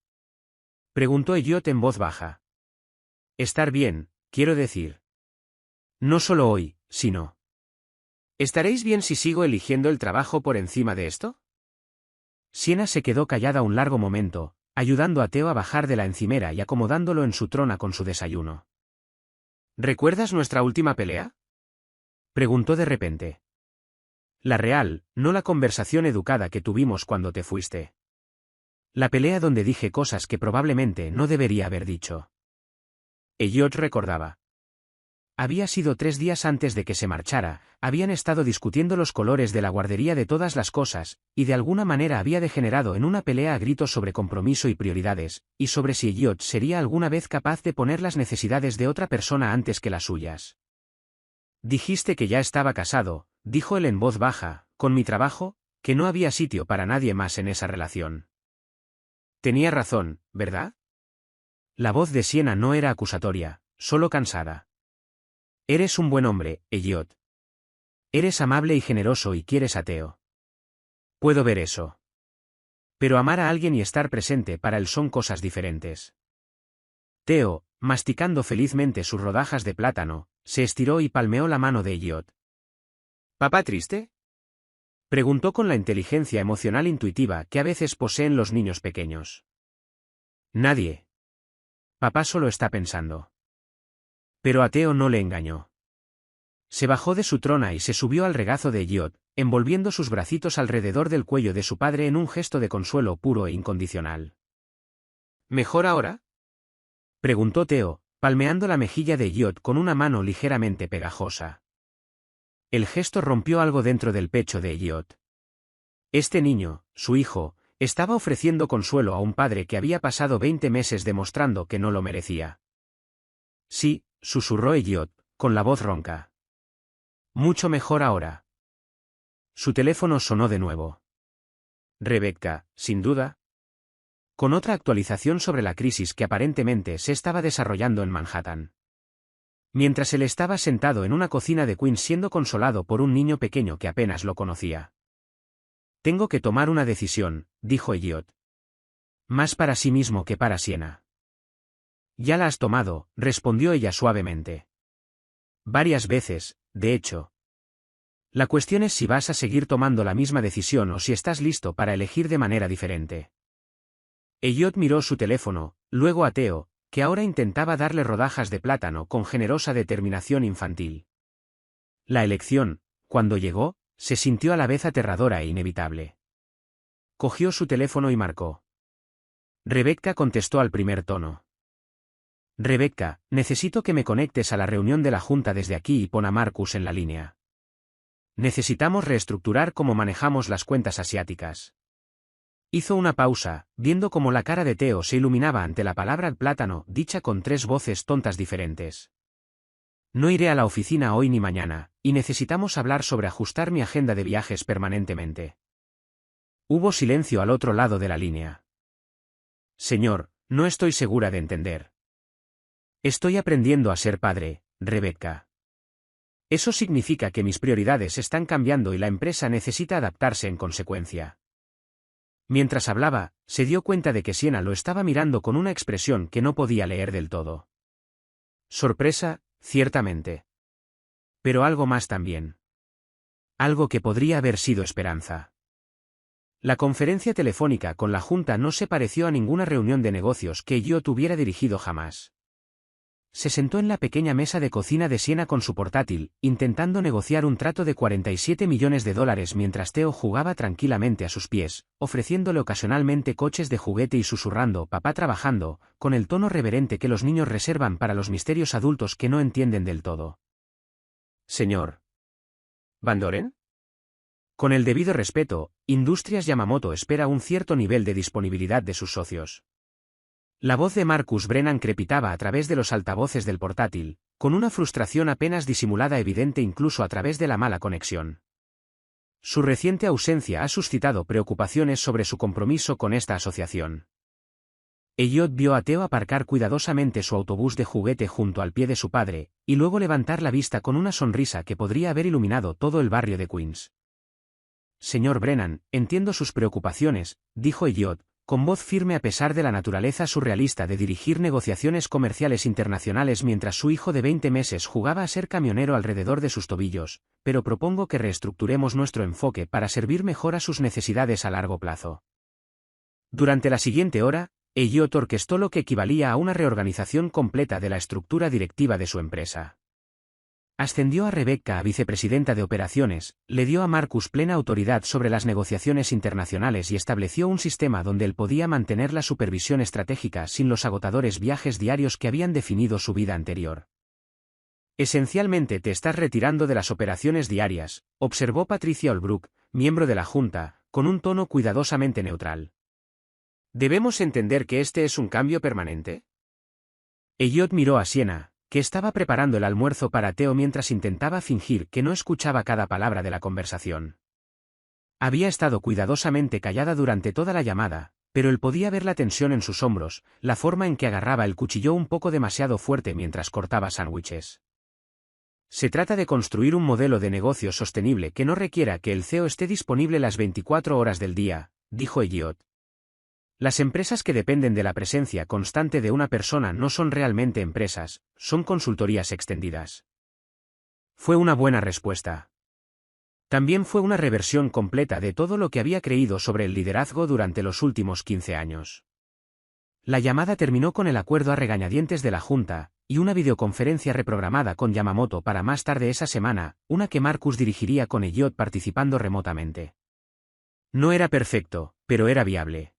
A: Preguntó Elliot en voz baja. Estar bien, quiero decir. No solo hoy, sino.
B: ¿Estaréis bien si sigo eligiendo el trabajo por encima de esto?
A: Siena se quedó callada un largo momento, ayudando a Theo a bajar de la encimera y acomodándolo en su trona con su desayuno.
B: ¿Recuerdas nuestra última pelea?
A: Preguntó de repente. La real, no la conversación educada que tuvimos cuando te fuiste. La pelea donde dije cosas que probablemente no debería haber dicho. Elliot recordaba. Había sido 3 días antes de que se marchara, habían estado discutiendo los colores de la guardería de todas las cosas, y de alguna manera había degenerado en una pelea a gritos sobre compromiso y prioridades, y sobre si Elliot sería alguna vez capaz de poner las necesidades de otra persona antes que las suyas. Dijiste que ya estaba casado, dijo él en voz baja, con mi trabajo, que no había sitio para nadie más en esa relación. Tenía razón, ¿verdad? La voz de Siena no era acusatoria, solo cansada. Eres un buen hombre, Elliot. Eres amable y generoso y quieres a Theo. Puedo ver eso. Pero amar a alguien y estar presente para él son cosas diferentes. Theo, masticando felizmente sus rodajas de plátano, se estiró y palmeó la mano de Elliot.
B: ¿Papá triste?
A: Preguntó con la inteligencia emocional intuitiva que a veces poseen los niños pequeños. Nadie. Papá solo está pensando. Pero a Theo no le engañó. Se bajó de su trona y se subió al regazo de Elliot, envolviendo sus bracitos alrededor del cuello de su padre en un gesto de consuelo puro e incondicional.
B: ¿Mejor ahora?
A: Preguntó Theo, palmeando la mejilla de Elliot con una mano ligeramente pegajosa. El gesto rompió algo dentro del pecho de Elliot. Este niño, su hijo, estaba ofreciendo consuelo a un padre que había pasado 20 meses demostrando que no lo merecía. Sí, susurró Elliot, con la voz ronca. Mucho mejor ahora. Su teléfono sonó de nuevo. Rebecca, sin duda. Con otra actualización sobre la crisis que aparentemente se estaba desarrollando en Manhattan. Mientras él estaba sentado en una cocina de Queens siendo consolado por un niño pequeño que apenas lo conocía. Tengo que tomar una decisión, dijo Elliot. Más para sí mismo que para Siena. Ya la has tomado, respondió ella suavemente. Varias veces, de hecho. La cuestión es si vas a seguir tomando la misma decisión o si estás listo para elegir de manera diferente. Elliot miró su teléfono, luego a Theo, que ahora intentaba darle rodajas de plátano con generosa determinación infantil. La elección, cuando llegó, se sintió a la vez aterradora e inevitable. Cogió su teléfono y marcó. Rebecca contestó al primer tono. Rebecca, necesito que me conectes a la reunión de la Junta desde aquí y pon a Marcus en la línea. Necesitamos reestructurar cómo manejamos las cuentas asiáticas. Hizo una pausa, viendo cómo la cara de Theo se iluminaba ante la palabra plátano, dicha con 3 voces tontas diferentes. No iré a la oficina hoy ni mañana, y necesitamos hablar sobre ajustar mi agenda de viajes permanentemente. Hubo silencio al otro lado de la línea. Señor, no estoy segura de entender. Estoy aprendiendo a ser padre, Rebecca. Eso significa que mis prioridades están cambiando y la empresa necesita adaptarse en consecuencia. Mientras hablaba, se dio cuenta de que Siena lo estaba mirando con una expresión que no podía leer del todo. Sorpresa, ciertamente. Pero algo más también. algo que podría haber sido esperanza. La conferencia telefónica con la Junta no se pareció a ninguna reunión de negocios que Elliot hubiera dirigido jamás. Se sentó en la pequeña mesa de cocina de Siena con su portátil, intentando negociar un trato de $47 millones mientras Theo jugaba tranquilamente a sus pies, ofreciéndole ocasionalmente coches de juguete y susurrando «papá trabajando», con el tono reverente que los niños reservan para los misterios adultos que no entienden del todo.
B: Señor Van Doren.
A: Con el debido respeto, Industrias Yamamoto espera un cierto nivel de disponibilidad de sus socios. La voz de Marcus Brennan crepitaba a través de los altavoces del portátil, con una frustración apenas disimulada evidente incluso a través de la mala conexión. Su reciente ausencia ha suscitado preocupaciones sobre su compromiso con esta asociación. Elliot vio a Theo aparcar cuidadosamente su autobús de juguete junto al pie de su padre, y luego levantar la vista con una sonrisa que podría haber iluminado todo el barrio de Queens. Señor Brennan, entiendo sus preocupaciones, dijo Elliot, con voz firme a pesar de la naturaleza surrealista de dirigir negociaciones comerciales internacionales mientras su hijo de 20 meses jugaba a ser camionero alrededor de sus tobillos, pero propongo que reestructuremos nuestro enfoque para servir mejor a sus necesidades a largo plazo. Durante la siguiente hora, Elliot orquestó lo que equivalía a una reorganización completa de la estructura directiva de su empresa. Ascendió a Rebecca a vicepresidenta de operaciones, le dio a Marcus plena autoridad sobre las negociaciones internacionales y estableció un sistema donde él podía mantener la supervisión estratégica sin los agotadores viajes diarios que habían definido su vida anterior. Esencialmente te estás retirando de las operaciones diarias, observó Patricia Holbrook, miembro de la Junta, con un tono cuidadosamente neutral.
B: ¿Debemos entender que este es un cambio permanente?
A: Elliot miró a Siena, que estaba preparando el almuerzo para Theo mientras intentaba fingir que no escuchaba cada palabra de la conversación. Había estado cuidadosamente callada durante toda la llamada, pero él podía ver la tensión en sus hombros, la forma en que agarraba el cuchillo un poco demasiado fuerte mientras cortaba sándwiches. Se trata de construir un modelo de negocio sostenible que no requiera que el CEO esté disponible las 24 horas del día, dijo Elliot. Las empresas que dependen de la presencia constante de una persona no son realmente empresas, son consultorías extendidas. Fue una buena respuesta. También fue una reversión completa de todo lo que había creído sobre el liderazgo durante los últimos 15 años. La llamada terminó con el acuerdo a regañadientes de la Junta, y una videoconferencia reprogramada con Yamamoto para más tarde esa semana, una que Marcus dirigiría con Elliot participando remotamente. No era perfecto, pero era viable.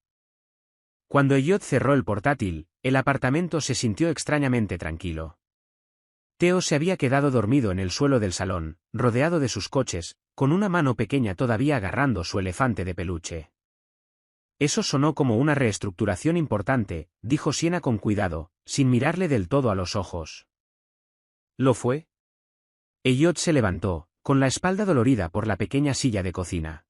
A: Cuando Elliot cerró el portátil, el apartamento se sintió extrañamente tranquilo. Theo se había quedado dormido en el suelo del salón, rodeado de sus coches, con una mano pequeña todavía agarrando su elefante de peluche. Eso sonó como una reestructuración importante, dijo Siena con cuidado, sin mirarle del todo a los ojos. ¿Lo fue? Elliot se levantó, con la espalda dolorida por la pequeña silla de cocina.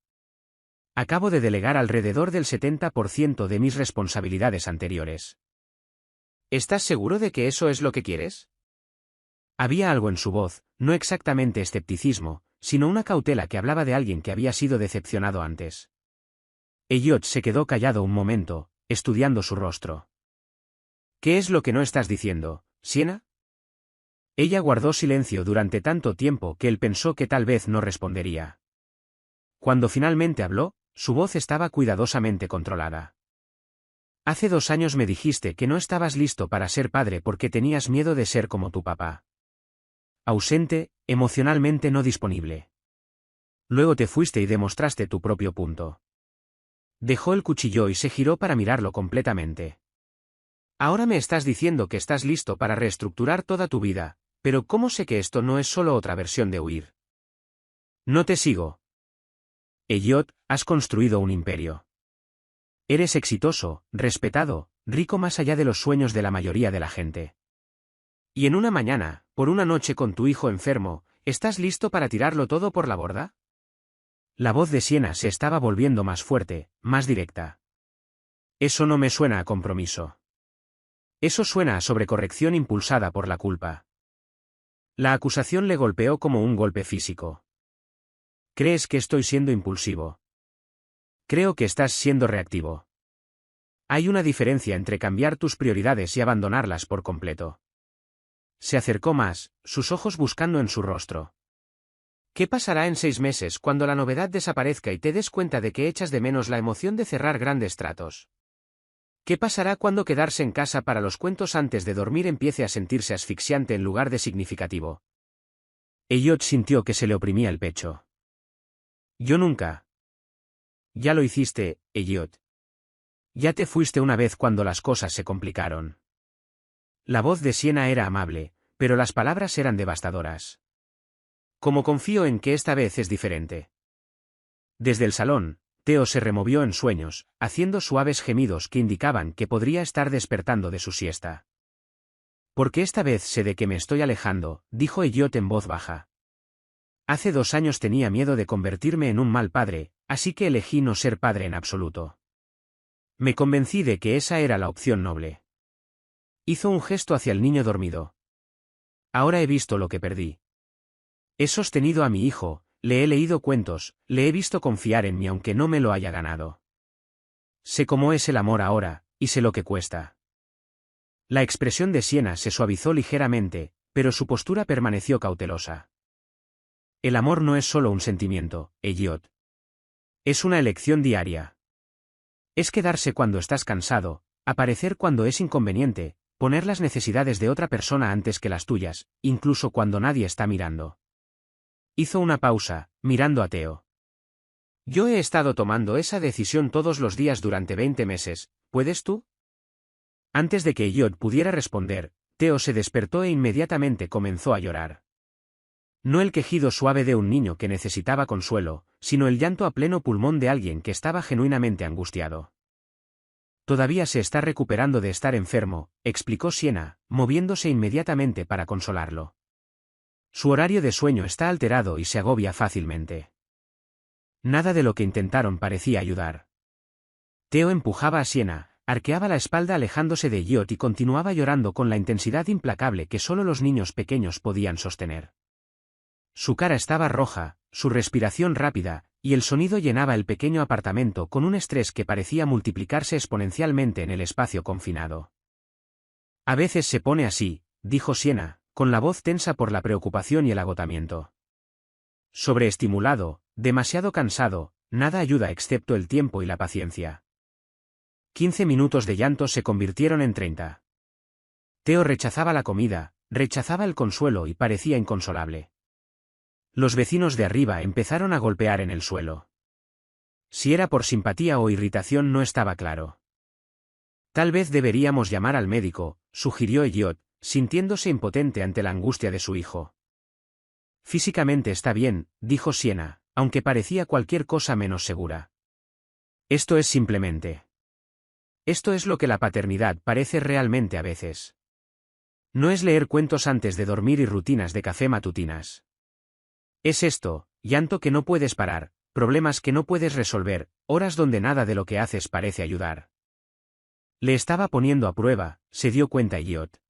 A: Acabo de delegar alrededor del 70% de mis responsabilidades anteriores.
B: ¿Estás seguro de que eso es lo que quieres?
A: Había algo en su voz, no exactamente escepticismo, sino una cautela que hablaba de alguien que había sido decepcionado antes. Elliot se quedó callado un momento, estudiando su rostro. ¿Qué es lo que no estás diciendo, Siena? Ella guardó silencio durante tanto tiempo que él pensó que tal vez no respondería. Cuando finalmente habló, su voz estaba cuidadosamente controlada. Hace 2 años me dijiste que no estabas listo para ser padre porque tenías miedo de ser como tu papá. Ausente, emocionalmente no disponible. Luego te fuiste y demostraste tu propio punto. Dejó el cuchillo y se giró para mirarlo completamente. Ahora me estás diciendo que estás listo para reestructurar toda tu vida, pero ¿cómo sé que esto no es solo otra versión de huir? No te sigo. Elliot, has construido un imperio. Eres exitoso, respetado, rico más allá de los sueños de la mayoría de la gente. Y en una mañana, por una noche con tu hijo enfermo, ¿estás listo para tirarlo todo por la borda? La voz de Siena se estaba volviendo más fuerte, más directa. Eso no me suena a compromiso. Eso suena a sobrecorrección impulsada por la culpa. La acusación le golpeó como un golpe físico. ¿Crees que estoy siendo impulsivo? Creo que estás siendo reactivo. Hay una diferencia entre cambiar tus prioridades y abandonarlas por completo. Se acercó más, sus ojos buscando en su rostro. ¿Qué pasará en 6 meses cuando la novedad desaparezca y te des cuenta de que echas de menos la emoción de cerrar grandes tratos? ¿Qué pasará cuando quedarse en casa para los cuentos antes de dormir empiece a sentirse asfixiante en lugar de significativo? Elliot sintió que se le oprimía el pecho. Yo nunca. Ya lo hiciste, Elliot. Ya te fuiste una vez cuando las cosas se complicaron. La voz de Sienna era amable, pero las palabras eran devastadoras. Como confío en que esta vez es diferente. Desde el salón, Theo se removió en sueños, haciendo suaves gemidos que indicaban que podría estar despertando de su siesta. Porque esta vez sé de que me estoy alejando, dijo Elliot en voz baja. Hace 2 años tenía miedo de convertirme en un mal padre, así que elegí no ser padre en absoluto. Me convencí de que esa era la opción noble. Hizo un gesto hacia el niño dormido. Ahora he visto lo que perdí. He sostenido a mi hijo, le he leído cuentos, le he visto confiar en mí aunque no me lo haya ganado. Sé cómo es el amor ahora, y sé lo que cuesta. La expresión de Sienna se suavizó ligeramente, pero su postura permaneció cautelosa. El amor no es solo un sentimiento, Elliot. Es una elección diaria. Es quedarse cuando estás cansado, aparecer cuando es inconveniente, poner las necesidades de otra persona antes que las tuyas, incluso cuando nadie está mirando. Hizo una pausa, mirando a Theo. Yo he estado tomando esa decisión todos los días durante 20 meses, ¿puedes tú? Antes de que Elliot pudiera responder, Theo se despertó e inmediatamente comenzó a llorar. No el quejido suave de un niño que necesitaba consuelo, sino el llanto a pleno pulmón de alguien que estaba genuinamente angustiado. Todavía se está recuperando de estar enfermo, explicó Sienna, moviéndose inmediatamente para consolarlo. Su horario de sueño está alterado y se agobia fácilmente. Nada de lo que intentaron parecía ayudar. Theo empujaba a Sienna, arqueaba la espalda alejándose de Elliot y continuaba llorando con la intensidad implacable que solo los niños pequeños podían sostener. Su cara estaba roja, su respiración rápida, y el sonido llenaba el pequeño apartamento con un estrés que parecía multiplicarse exponencialmente en el espacio confinado. A veces se pone así, dijo Sienna, con la voz tensa por la preocupación y el agotamiento. Sobreestimulado, demasiado cansado, nada ayuda excepto el tiempo y la paciencia. 15 minutos de llanto se convirtieron en 30. Theo rechazaba la comida, rechazaba el consuelo y parecía inconsolable. Los vecinos de arriba empezaron a golpear en el suelo. Si era por simpatía o irritación no estaba claro. Tal vez deberíamos llamar al médico, sugirió Elliot, sintiéndose impotente ante la angustia de su hijo. Físicamente está bien, dijo Sienna, aunque parecía cualquier cosa menos segura. Esto es simplemente. Esto es lo que la paternidad parece realmente a veces. No es leer cuentos antes de dormir y rutinas de café matutinas. Es esto, llanto que no puedes parar, problemas que no puedes resolver, horas donde nada de lo que haces parece ayudar. Le estaba poniendo a prueba, se dio cuenta Elliot.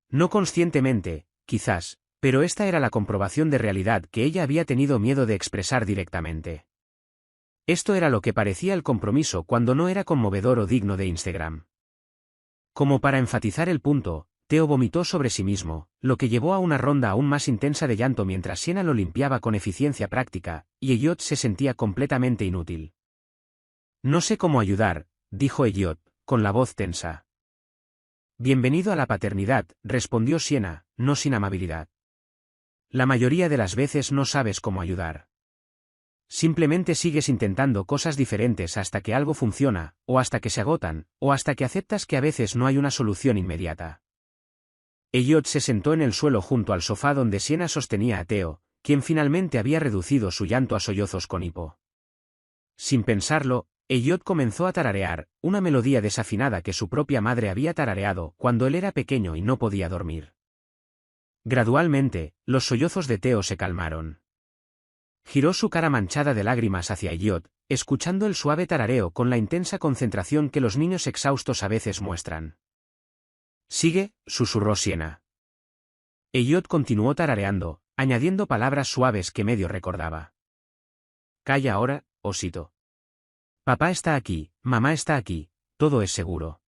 A: No conscientemente, quizás, pero esta era la comprobación de realidad que ella había tenido miedo de expresar directamente. Esto era lo que parecía el compromiso cuando no era conmovedor o digno de Instagram. Como para enfatizar el punto, Theo vomitó sobre sí mismo, lo que llevó a una ronda aún más intensa de llanto mientras Sienna lo limpiaba con eficiencia práctica, y Elliot se sentía completamente inútil. No sé cómo ayudar, dijo Elliot, con la voz tensa. Bienvenido a la paternidad, respondió Sienna, no sin amabilidad. La mayoría de las veces no sabes cómo ayudar. Simplemente sigues intentando cosas diferentes hasta que algo funciona, o hasta que se agotan, o hasta que aceptas que a veces no hay una solución inmediata. Elliot se sentó en el suelo junto al sofá donde Sienna sostenía a Theo, quien finalmente había reducido su llanto a sollozos con hipo. Sin pensarlo, Elliot comenzó a tararear, una melodía desafinada que su propia madre había tarareado cuando él era pequeño y no podía dormir. Gradualmente, los sollozos de Theo se calmaron. Giró su cara manchada de lágrimas hacia Elliot, escuchando el suave tarareo con la intensa concentración que los niños exhaustos a veces muestran. Sigue, susurró Sienna. Elliot continuó tarareando, añadiendo palabras suaves que medio recordaba. Calla ahora, osito. Papá está aquí, mamá está aquí, todo es seguro.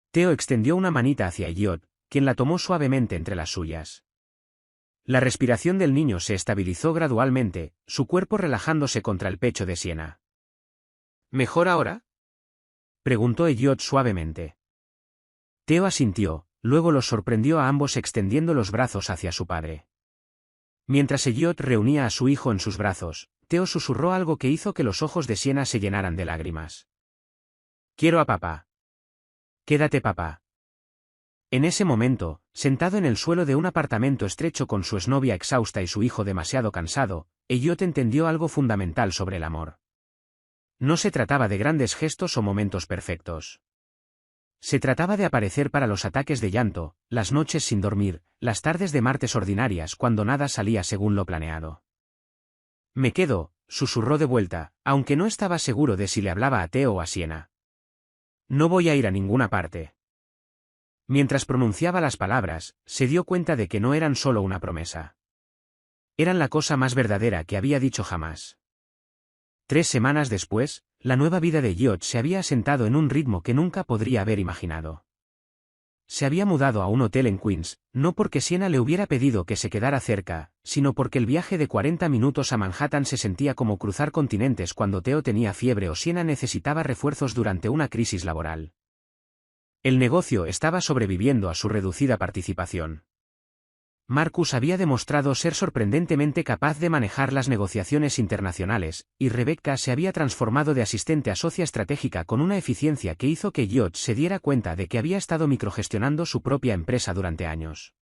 A: Theo extendió una manita hacia Elliot, quien la tomó suavemente entre las suyas. La respiración del niño se estabilizó gradualmente, su cuerpo relajándose contra el pecho de Sienna.
B: ¿Mejor ahora?
A: Preguntó Elliot suavemente. Theo asintió, luego los sorprendió a ambos extendiendo los brazos hacia su padre. Mientras Elliot reunía a su hijo en sus brazos, Theo susurró algo que hizo que los ojos de Sienna se llenaran de lágrimas. «Quiero a papá. Quédate, papá». En ese momento, sentado en el suelo de un apartamento estrecho con su exnovia exhausta y su hijo demasiado cansado, Elliot entendió algo fundamental sobre el amor. No se trataba de grandes gestos o momentos perfectos. Se trataba de aparecer para los ataques de llanto, las noches sin dormir, las tardes de martes ordinarias cuando nada salía según lo planeado. «Me quedo», susurró de vuelta, aunque no estaba seguro de si le hablaba a Theo o a Sienna. «No voy a ir a ninguna parte». Mientras pronunciaba las palabras, se dio cuenta de que no eran solo una promesa. Eran la cosa más verdadera que había dicho jamás. 3 semanas después, la nueva vida de Elliot se había asentado en un ritmo que nunca podría haber imaginado. Se había mudado a un hotel en Queens, no porque Sienna le hubiera pedido que se quedara cerca, sino porque el viaje de 40 minutos a Manhattan se sentía como cruzar continentes cuando Theo tenía fiebre o Sienna necesitaba refuerzos durante una crisis laboral. El negocio estaba sobreviviendo a su reducida participación. Marcus había demostrado ser sorprendentemente capaz de manejar las negociaciones internacionales, y Rebecca se había transformado de asistente a socia estratégica con una eficiencia que hizo que Elliot se diera cuenta de que había estado microgestionando su propia empresa durante años.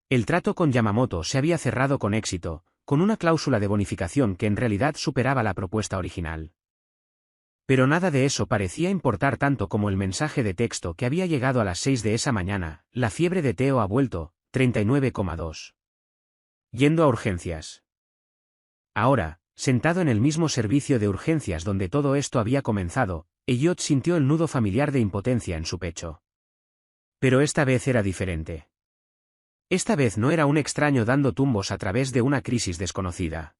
A: El trato con Yamamoto se había cerrado con éxito, con una cláusula de bonificación que en realidad superaba la propuesta original. Pero nada de eso parecía importar tanto como el mensaje de texto que había llegado a las 6 de esa mañana: la fiebre de Theo ha vuelto, 39,2. Yendo a urgencias. Ahora, sentado en el mismo servicio de urgencias donde todo esto había comenzado, Elliot sintió el nudo familiar de impotencia en su pecho. Pero esta vez era diferente. Esta vez no era un extraño dando tumbos a través de una crisis desconocida.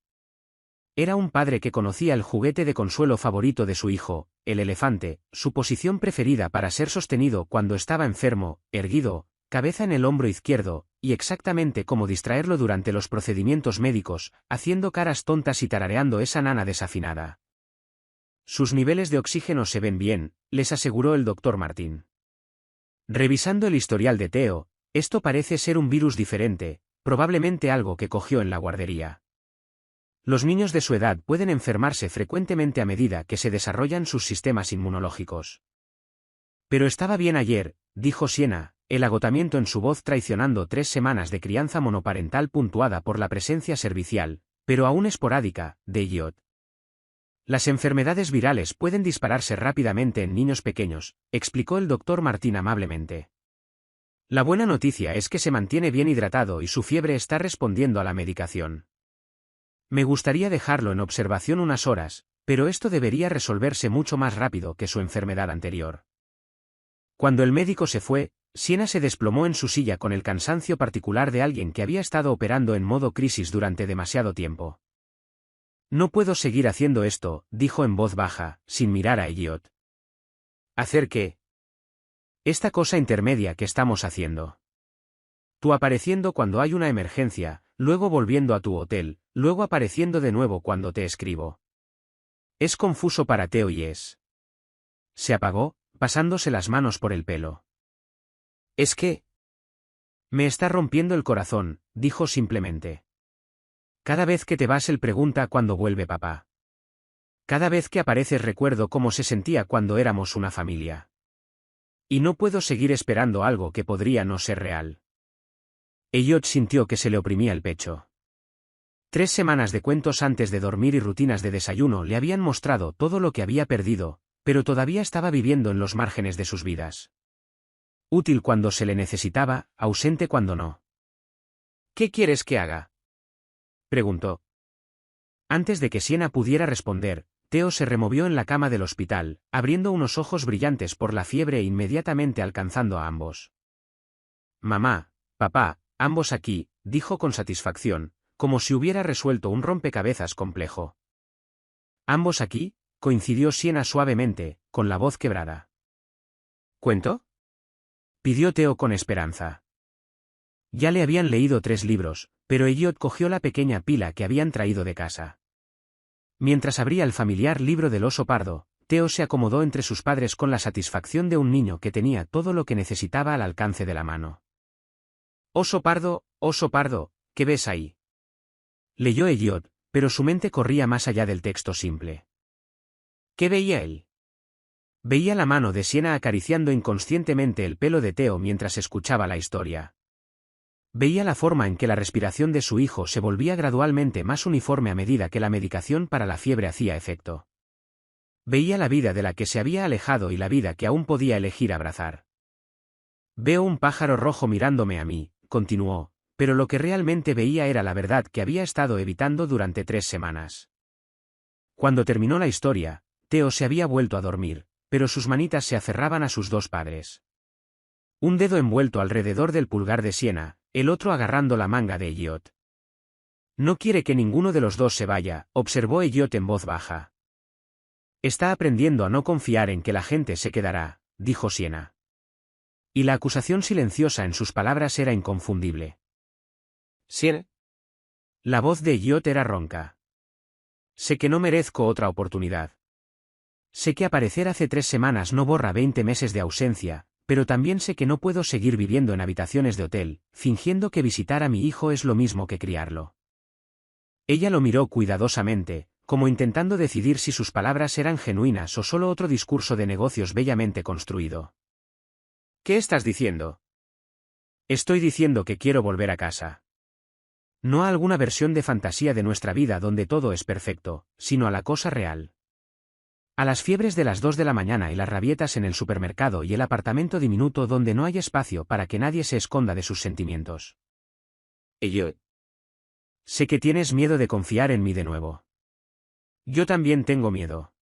A: Era un padre que conocía el juguete de consuelo favorito de su hijo, el elefante, su posición preferida para ser sostenido cuando estaba enfermo, erguido, cabeza en el hombro izquierdo, y exactamente cómo distraerlo durante los procedimientos médicos, haciendo caras tontas y tarareando esa nana desafinada. «Sus niveles de oxígeno se ven bien», les aseguró el doctor Martín. Revisando el historial de Theo, esto parece ser un virus diferente, probablemente algo que cogió en la guardería. Los niños de su edad pueden enfermarse frecuentemente a medida que se desarrollan sus sistemas inmunológicos. «Pero estaba bien ayer», dijo Sienna, el agotamiento en su voz traicionando 3 semanas de crianza monoparental puntuada por la presencia servicial, pero aún esporádica, de Elliot. «Las enfermedades virales pueden dispararse rápidamente en niños pequeños», explicó el doctor Martín amablemente. «La buena noticia es que se mantiene bien hidratado y su fiebre está respondiendo a la medicación. Me gustaría dejarlo en observación unas horas, pero esto debería resolverse mucho más rápido que su enfermedad anterior». Cuando el médico se fue, Sienna se desplomó en su silla con el cansancio particular de alguien que había estado operando en modo crisis durante demasiado tiempo. «No puedo seguir haciendo esto», dijo en voz baja, sin mirar a Elliot. «¿Hacer qué?» «Esta cosa intermedia que estamos haciendo. Tú apareciendo cuando hay una emergencia, luego volviendo a tu hotel, luego apareciendo de nuevo cuando te escribo. Es confuso para Theo y es». Se apagó, pasándose las manos por el pelo. «Es que me está rompiendo el corazón», dijo simplemente. «Cada vez que te vas él pregunta cuándo vuelve papá. Cada vez que apareces recuerdo cómo se sentía cuando éramos una familia. Y no puedo seguir esperando algo que podría no ser real». Elliot sintió que se le oprimía el pecho. 3 semanas de cuentos antes de dormir y rutinas de desayuno le habían mostrado todo lo que había perdido, pero todavía estaba viviendo en los márgenes de sus vidas. Útil cuando se le necesitaba, ausente cuando no. «¿Qué quieres que haga?», preguntó. Antes de que Sienna pudiera responder, Theo se removió en la cama del hospital, abriendo unos ojos brillantes por la fiebre e inmediatamente alcanzando a ambos. «Mamá, papá, ambos aquí», dijo con satisfacción, como si hubiera resuelto un rompecabezas complejo. «¿Ambos aquí?», coincidió Sienna suavemente, con la voz quebrada. «¿Cuento?», pidió Theo con esperanza. Ya le habían leído 3 libros, pero Elliot cogió la pequeña pila que habían traído de casa. Mientras abría el familiar libro del oso pardo, Theo se acomodó entre sus padres con la satisfacción de un niño que tenía todo lo que necesitaba al alcance de la mano. Oso pardo, ¿qué ves ahí? Leyó Elliot, pero su mente corría más allá del texto simple. ¿Qué veía él? Veía la mano de Siena acariciando inconscientemente el pelo de Theo mientras escuchaba la historia. Veía la forma en que la respiración de su hijo se volvía gradualmente más uniforme a medida que la medicación para la fiebre hacía efecto. Veía la vida de la que se había alejado y la vida que aún podía elegir abrazar. Veo un pájaro rojo mirándome a mí, continuó, pero lo que realmente veía era la verdad que había estado evitando durante 3 semanas. Cuando terminó la historia, Theo se había vuelto a dormir, pero sus manitas se aferraban a sus 2 padres. Un dedo envuelto alrededor del pulgar de Siena, el otro agarrando la manga de Elliot. No quiere que ninguno de los 2 se vaya, observó Elliot en voz baja. Está aprendiendo a no confiar en que la gente se quedará, dijo Siena. Y la acusación silenciosa en sus palabras era inconfundible.
B: ¿Siena?
A: La voz de Elliot era ronca. Sé que no merezco otra oportunidad. Sé que aparecer hace 3 semanas no borra 20 meses de ausencia, pero también sé que no puedo seguir viviendo en habitaciones de hotel, fingiendo que visitar a mi hijo es lo mismo que criarlo. Ella lo miró cuidadosamente, como intentando decidir si sus palabras eran genuinas o solo otro discurso de negocios bellamente construido.
B: ¿Qué estás diciendo?
A: Estoy diciendo que quiero volver a casa. No a alguna versión de fantasía de nuestra vida donde todo es perfecto, sino a la cosa real. A las fiebres de las 2 de la mañana y las rabietas en el supermercado y el apartamento diminuto donde no hay espacio para que nadie se esconda de sus sentimientos.
B: Elliot.
A: Sé que tienes miedo de confiar en mí de nuevo. Yo también tengo miedo.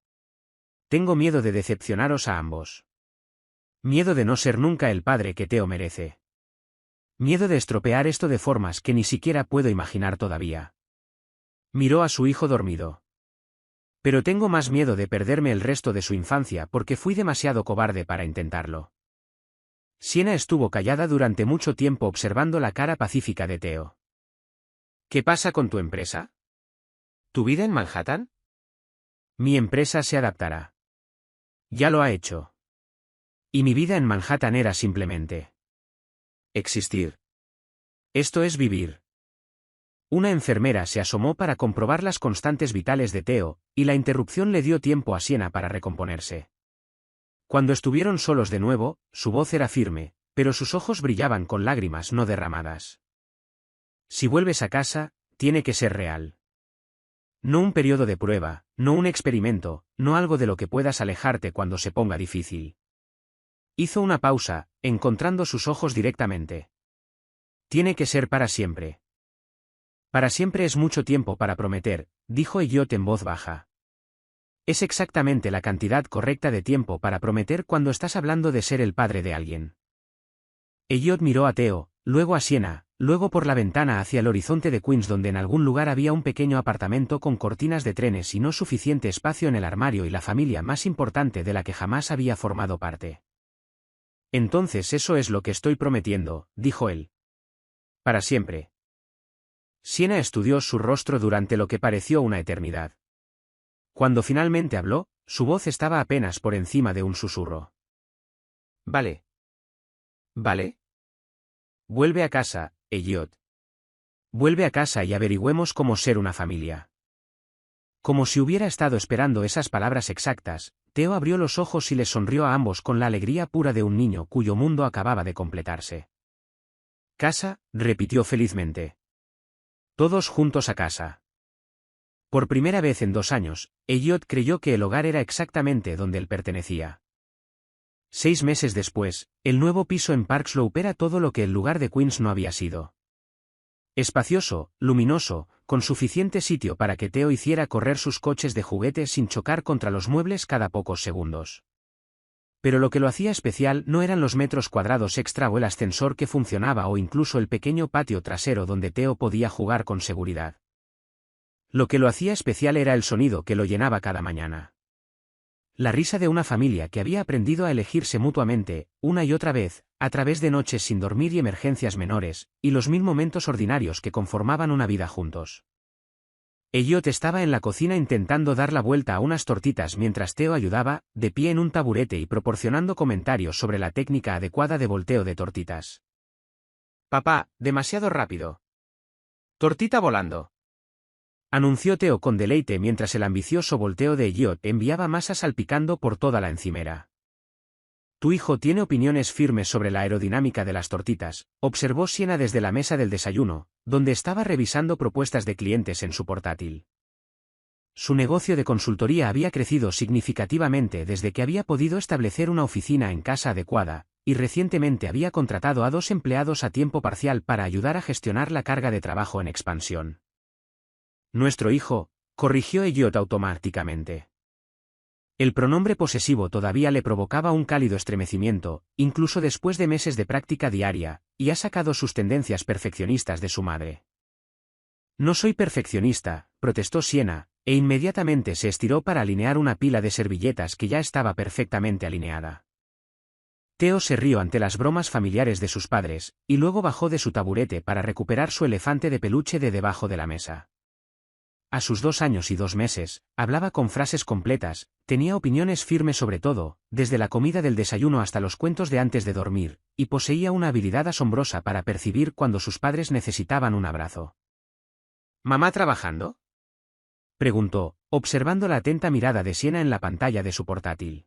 A: Tengo miedo de decepcionaros a ambos. Miedo de no ser nunca el padre que Theo merece. Miedo de estropear esto de formas que ni siquiera puedo imaginar todavía. Miró a su hijo dormido. Pero tengo más miedo de perderme el resto de su infancia porque fui demasiado cobarde para intentarlo. Siena estuvo callada durante mucho tiempo observando la cara pacífica de Theo.
B: ¿Qué pasa con tu empresa? ¿Tu vida en Manhattan?
A: Mi empresa se adaptará. Ya lo ha hecho. Y mi vida en Manhattan era simplemente
B: existir.
A: Esto es vivir. Una enfermera se asomó para comprobar las constantes vitales de Theo, y la interrupción le dio tiempo a Siena para recomponerse. Cuando estuvieron solos de nuevo, su voz era firme, pero sus ojos brillaban con lágrimas no derramadas. Si vuelves a casa, tiene que ser real. No un periodo de prueba, no un experimento, no algo de lo que puedas alejarte cuando se ponga difícil. Hizo una pausa, encontrando sus ojos directamente. Tiene que ser para siempre. Para siempre es mucho tiempo para prometer, dijo Elliot en voz baja. Es exactamente la cantidad correcta de tiempo para prometer cuando estás hablando de ser el padre de alguien. Elliot miró a Theo, luego a Siena, luego por la ventana hacia el horizonte de Queens donde en algún lugar había un pequeño apartamento con cortinas de trenes y no suficiente espacio en el armario y la familia más importante de la que jamás había formado parte. Entonces eso es lo que estoy prometiendo, dijo él. Para siempre. Siena estudió su rostro durante lo que pareció una eternidad. Cuando finalmente habló, su voz estaba apenas por encima de un susurro.
B: Vale. ¿Vale?
A: Vuelve a casa, Elliot. Vuelve a casa y averigüemos cómo ser una familia. Como si hubiera estado esperando esas palabras exactas, Theo abrió los ojos y les sonrió a ambos con la alegría pura de un niño cuyo mundo acababa de completarse. Casa, repitió felizmente. Todos juntos a casa. Por primera vez en 2 años, Elliot creyó que el hogar era exactamente donde él pertenecía. 6 meses después, el nuevo piso en Park Slope era todo lo que el lugar de Queens no había sido. Espacioso, luminoso, con suficiente sitio para que Theo hiciera correr sus coches de juguete sin chocar contra los muebles cada pocos segundos. Pero lo que lo hacía especial no eran los metros cuadrados extra o el ascensor que funcionaba o incluso el pequeño patio trasero donde Theo podía jugar con seguridad. Lo que lo hacía especial era el sonido que lo llenaba cada mañana. La risa de una familia que había aprendido a elegirse mutuamente, una y otra vez, a través de noches sin dormir y emergencias menores, y los 1000 momentos ordinarios que conformaban una vida juntos. Elliot estaba en la cocina intentando dar la vuelta a unas tortitas mientras Theo ayudaba, de pie en un taburete y proporcionando comentarios sobre la técnica adecuada de volteo de tortitas.
B: Papá, demasiado rápido. Tortita volando.
A: Anunció Theo con deleite mientras el ambicioso volteo de Elliot enviaba masa salpicando por toda la encimera. Tu hijo tiene opiniones firmes sobre la aerodinámica de las tortitas, observó Sienna desde la mesa del desayuno, donde estaba revisando propuestas de clientes en su portátil. Su negocio de consultoría había crecido significativamente desde que había podido establecer una oficina en casa adecuada, y recientemente había contratado a 2 empleados a tiempo parcial para ayudar a gestionar la carga de trabajo en expansión. Nuestro hijo, corrigió Elliot automáticamente. El pronombre posesivo todavía le provocaba un cálido estremecimiento, incluso después de meses de práctica diaria, y ha sacado sus tendencias perfeccionistas de su madre. No soy perfeccionista, protestó Sienna, e inmediatamente se estiró para alinear una pila de servilletas que ya estaba perfectamente alineada. Theo se rió ante las bromas familiares de sus padres, y luego bajó de su taburete para recuperar su elefante de peluche de debajo de la mesa. A sus 2 años y 2 meses, hablaba con frases completas, tenía opiniones firmes sobre todo, desde la comida del desayuno hasta los cuentos de antes de dormir, y poseía una habilidad asombrosa para percibir cuando sus padres necesitaban un abrazo.
B: ¿Mamá trabajando?,
A: preguntó, observando la atenta mirada de Sienna en la pantalla de su portátil.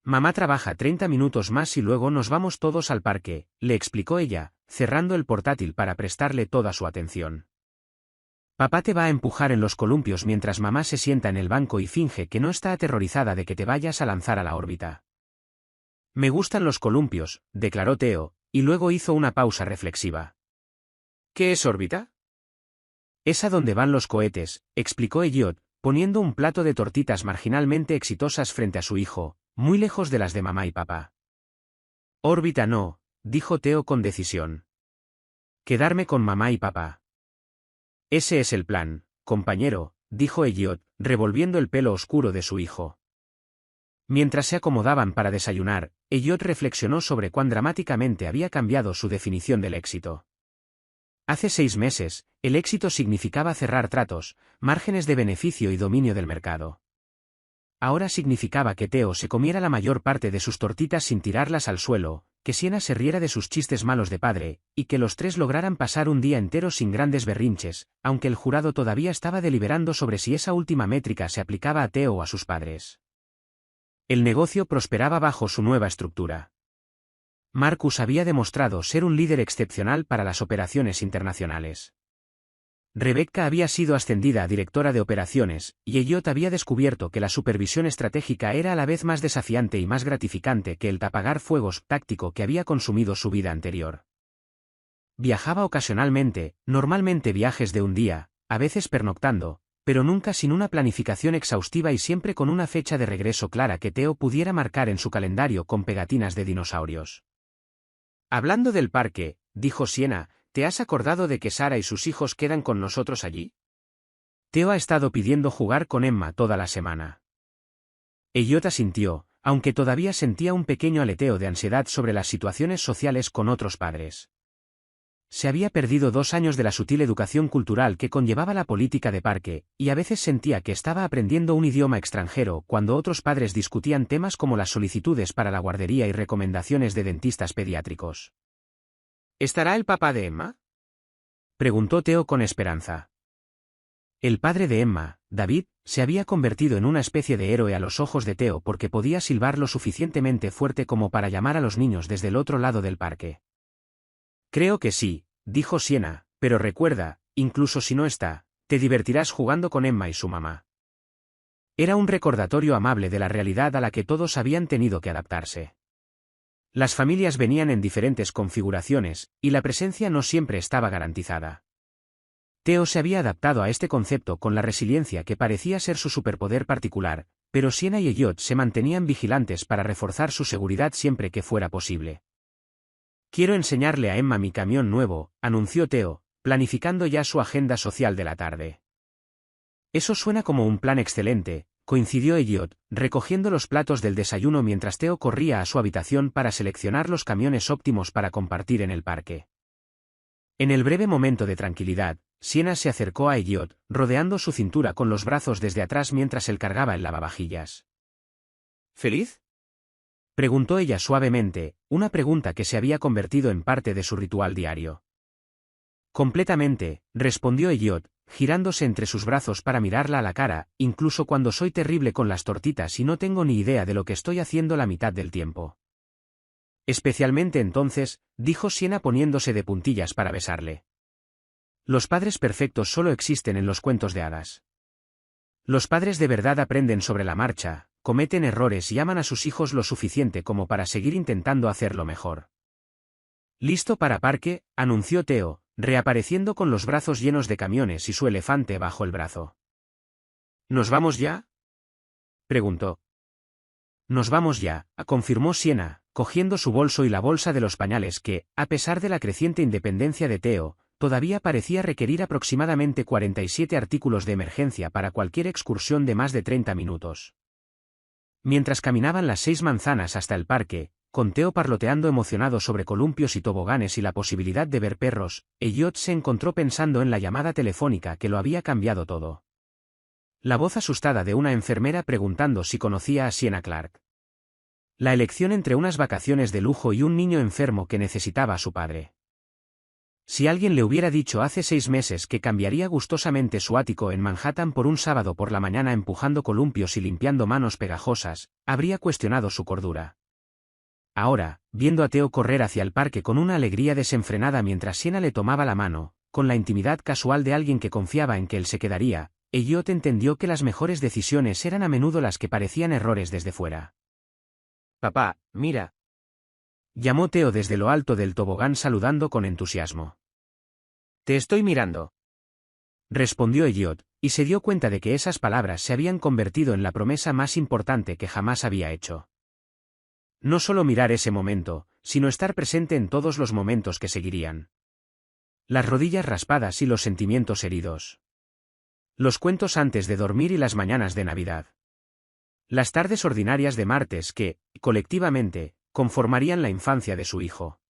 A: Mamá trabaja 30 minutos más y luego nos vamos todos al parque, le explicó ella, cerrando el portátil para prestarle toda su atención. Papá te va a empujar en los columpios mientras mamá se sienta en el banco y finge que no está aterrorizada de que te vayas a lanzar a la órbita. Me gustan los columpios, declaró Theo, y luego hizo una pausa reflexiva.
B: ¿Qué es órbita?
A: Es a donde van los cohetes, explicó Elliot, poniendo un plato de tortitas marginalmente exitosas frente a su hijo, muy lejos de las de mamá y papá. Órbita no, dijo Theo con decisión. Quedarme con mamá y papá. Ese es el plan, compañero, dijo Elliot, revolviendo el pelo oscuro de su hijo. Mientras se acomodaban para desayunar, Elliot reflexionó sobre cuán dramáticamente había cambiado su definición del éxito. Hace 6 meses, el éxito significaba cerrar tratos, márgenes de beneficio y dominio del mercado. Ahora significaba que Theo se comiera la mayor parte de sus tortitas sin tirarlas al suelo, que Sienna se riera de sus chistes malos de padre, y que los 3 lograran pasar un día entero sin grandes berrinches, aunque el jurado todavía estaba deliberando sobre si esa última métrica se aplicaba a Theo o a sus padres. El negocio prosperaba bajo su nueva estructura. Marcus había demostrado ser un líder excepcional para las operaciones internacionales. Rebecca había sido ascendida a directora de operaciones, y Elliot había descubierto que la supervisión estratégica era a la vez más desafiante y más gratificante que el apagar fuegos táctico que había consumido su vida anterior. Viajaba ocasionalmente, normalmente viajes de un día, a veces pernoctando, pero nunca sin una planificación exhaustiva y siempre con una fecha de regreso clara que Theo pudiera marcar en su calendario con pegatinas de dinosaurios.
B: Hablando del parque, dijo Sienna, ¿te has acordado de que Sara y sus hijos quedan con nosotros allí?
A: Theo ha estado pidiendo jugar con Emma toda la semana. Elliot asintió, aunque todavía sentía un pequeño aleteo de ansiedad sobre las situaciones sociales con otros padres. Se había perdido 2 años de la sutil educación cultural que conllevaba la política de parque, y a veces sentía que estaba aprendiendo un idioma extranjero cuando otros padres discutían temas como las solicitudes para la guardería y recomendaciones de dentistas pediátricos.
B: ¿Estará el papá de Emma?,
A: preguntó Theo con esperanza. El padre de Emma, David, se había convertido en una especie de héroe a los ojos de Theo porque podía silbar lo suficientemente fuerte como para llamar a los niños desde el otro lado del parque. Creo que sí, dijo Sienna, pero recuerda, incluso si no está, te divertirás jugando con Emma y su mamá. Era un recordatorio amable de la realidad a la que todos habían tenido que adaptarse. Las familias venían en diferentes configuraciones, y la presencia no siempre estaba garantizada. Theo se había adaptado a este concepto con la resiliencia que parecía ser su superpoder particular, pero Sienna y Elliot se mantenían vigilantes para reforzar su seguridad siempre que fuera posible. Quiero enseñarle a Emma mi camión nuevo, anunció Theo, planificando ya su agenda social de la tarde. Eso suena como un plan excelente, coincidió Elliot, recogiendo los platos del desayuno mientras Theo corría a su habitación para seleccionar los camiones óptimos para compartir en el parque. En el breve momento de tranquilidad, Sienna se acercó a Elliot, rodeando su cintura con los brazos desde atrás mientras él cargaba el lavavajillas.
B: ¿Feliz?,
A: preguntó ella suavemente, una pregunta que se había convertido en parte de su ritual diario. Completamente, respondió Elliot, girándose entre sus brazos para mirarla a la cara, incluso cuando soy terrible con las tortitas y no tengo ni idea de lo que estoy haciendo la mitad del tiempo. Especialmente entonces, dijo Sienna poniéndose de puntillas para besarle. Los padres perfectos solo existen en los cuentos de hadas. Los padres de verdad aprenden sobre la marcha, cometen errores y aman a sus hijos lo suficiente como para seguir intentando hacerlo mejor. «Listo para parque», anunció Theo, reapareciendo con los brazos llenos de camiones y su elefante bajo el brazo.
B: ¿Nos vamos ya?,
A: preguntó. «Nos vamos ya», confirmó Sienna, cogiendo su bolso y la bolsa de los pañales que, a pesar de la creciente independencia de Theo, todavía parecía requerir aproximadamente 47 artículos de emergencia para cualquier excursión de más de 30 minutos. Mientras caminaban las 6 manzanas hasta el parque, con Theo parloteando emocionado sobre columpios y toboganes y la posibilidad de ver perros, Elliot se encontró pensando en la llamada telefónica que lo había cambiado todo. La voz asustada de una enfermera preguntando si conocía a Sienna Clark. La elección entre unas vacaciones de lujo y un niño enfermo que necesitaba a su padre. Si alguien le hubiera dicho hace 6 meses que cambiaría gustosamente su ático en Manhattan por un sábado por la mañana empujando columpios y limpiando manos pegajosas, habría cuestionado su cordura. Ahora, viendo a Theo correr hacia el parque con una alegría desenfrenada mientras Sienna le tomaba la mano, con la intimidad casual de alguien que confiaba en que él se quedaría, Elliot entendió que las mejores decisiones eran a menudo las que parecían errores desde fuera.
B: «Papá, mira»,
A: llamó Theo desde lo alto del tobogán saludando con entusiasmo.
B: «Te estoy mirando»,
A: respondió Elliot, y se dio cuenta de que esas palabras se habían convertido en la promesa más importante que jamás había hecho. No solo mirar ese momento, sino estar presente en todos los momentos que seguirían. Las rodillas raspadas y los sentimientos heridos. Los cuentos antes de dormir y las mañanas de Navidad. Las tardes ordinarias de martes que, colectivamente, conformarían la infancia de su hijo.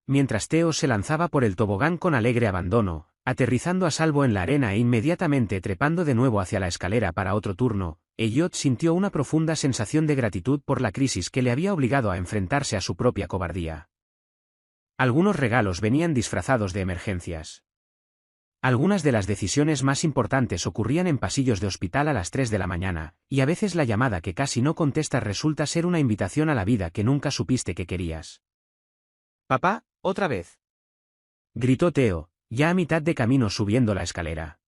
A: Mientras Theo se lanzaba por el tobogán con alegre abandono, aterrizando a salvo en la arena e inmediatamente trepando de nuevo hacia la escalera para otro turno, Elliot sintió una profunda sensación de gratitud por la crisis que le había obligado a enfrentarse a su propia cobardía. Algunos regalos venían disfrazados de emergencias. Algunas de las decisiones más importantes ocurrían en pasillos de hospital a las 3 de la mañana, y a veces la llamada que casi no contestas resulta ser una invitación a la vida que nunca supiste que querías.
B: «Papá, otra vez»,
A: gritó Theo, ya a mitad de camino subiendo la escalera.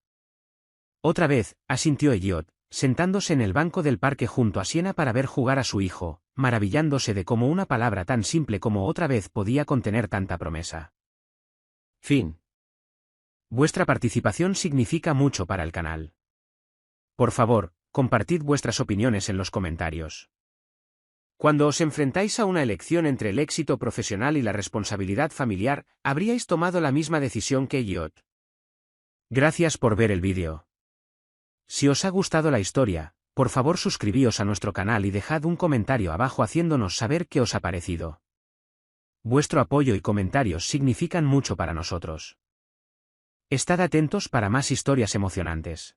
A: Otra vez, asintió Elliot, sentándose en el banco del parque junto a Sienna para ver jugar a su hijo, maravillándose de cómo una palabra tan simple como otra vez podía contener tanta promesa.
B: Fin.
A: Vuestra participación significa mucho para el canal. Por favor, compartid vuestras opiniones en los comentarios.
B: Cuando os enfrentáis a una elección entre el éxito profesional y la responsabilidad familiar, ¿habríais tomado la misma decisión que Elliot?
A: Gracias por ver el vídeo. Si os ha gustado la historia, por favor suscribíos a nuestro canal y dejad un comentario abajo haciéndonos saber qué os ha parecido. Vuestro apoyo y comentarios significan mucho para nosotros. Estad atentos para más historias emocionantes.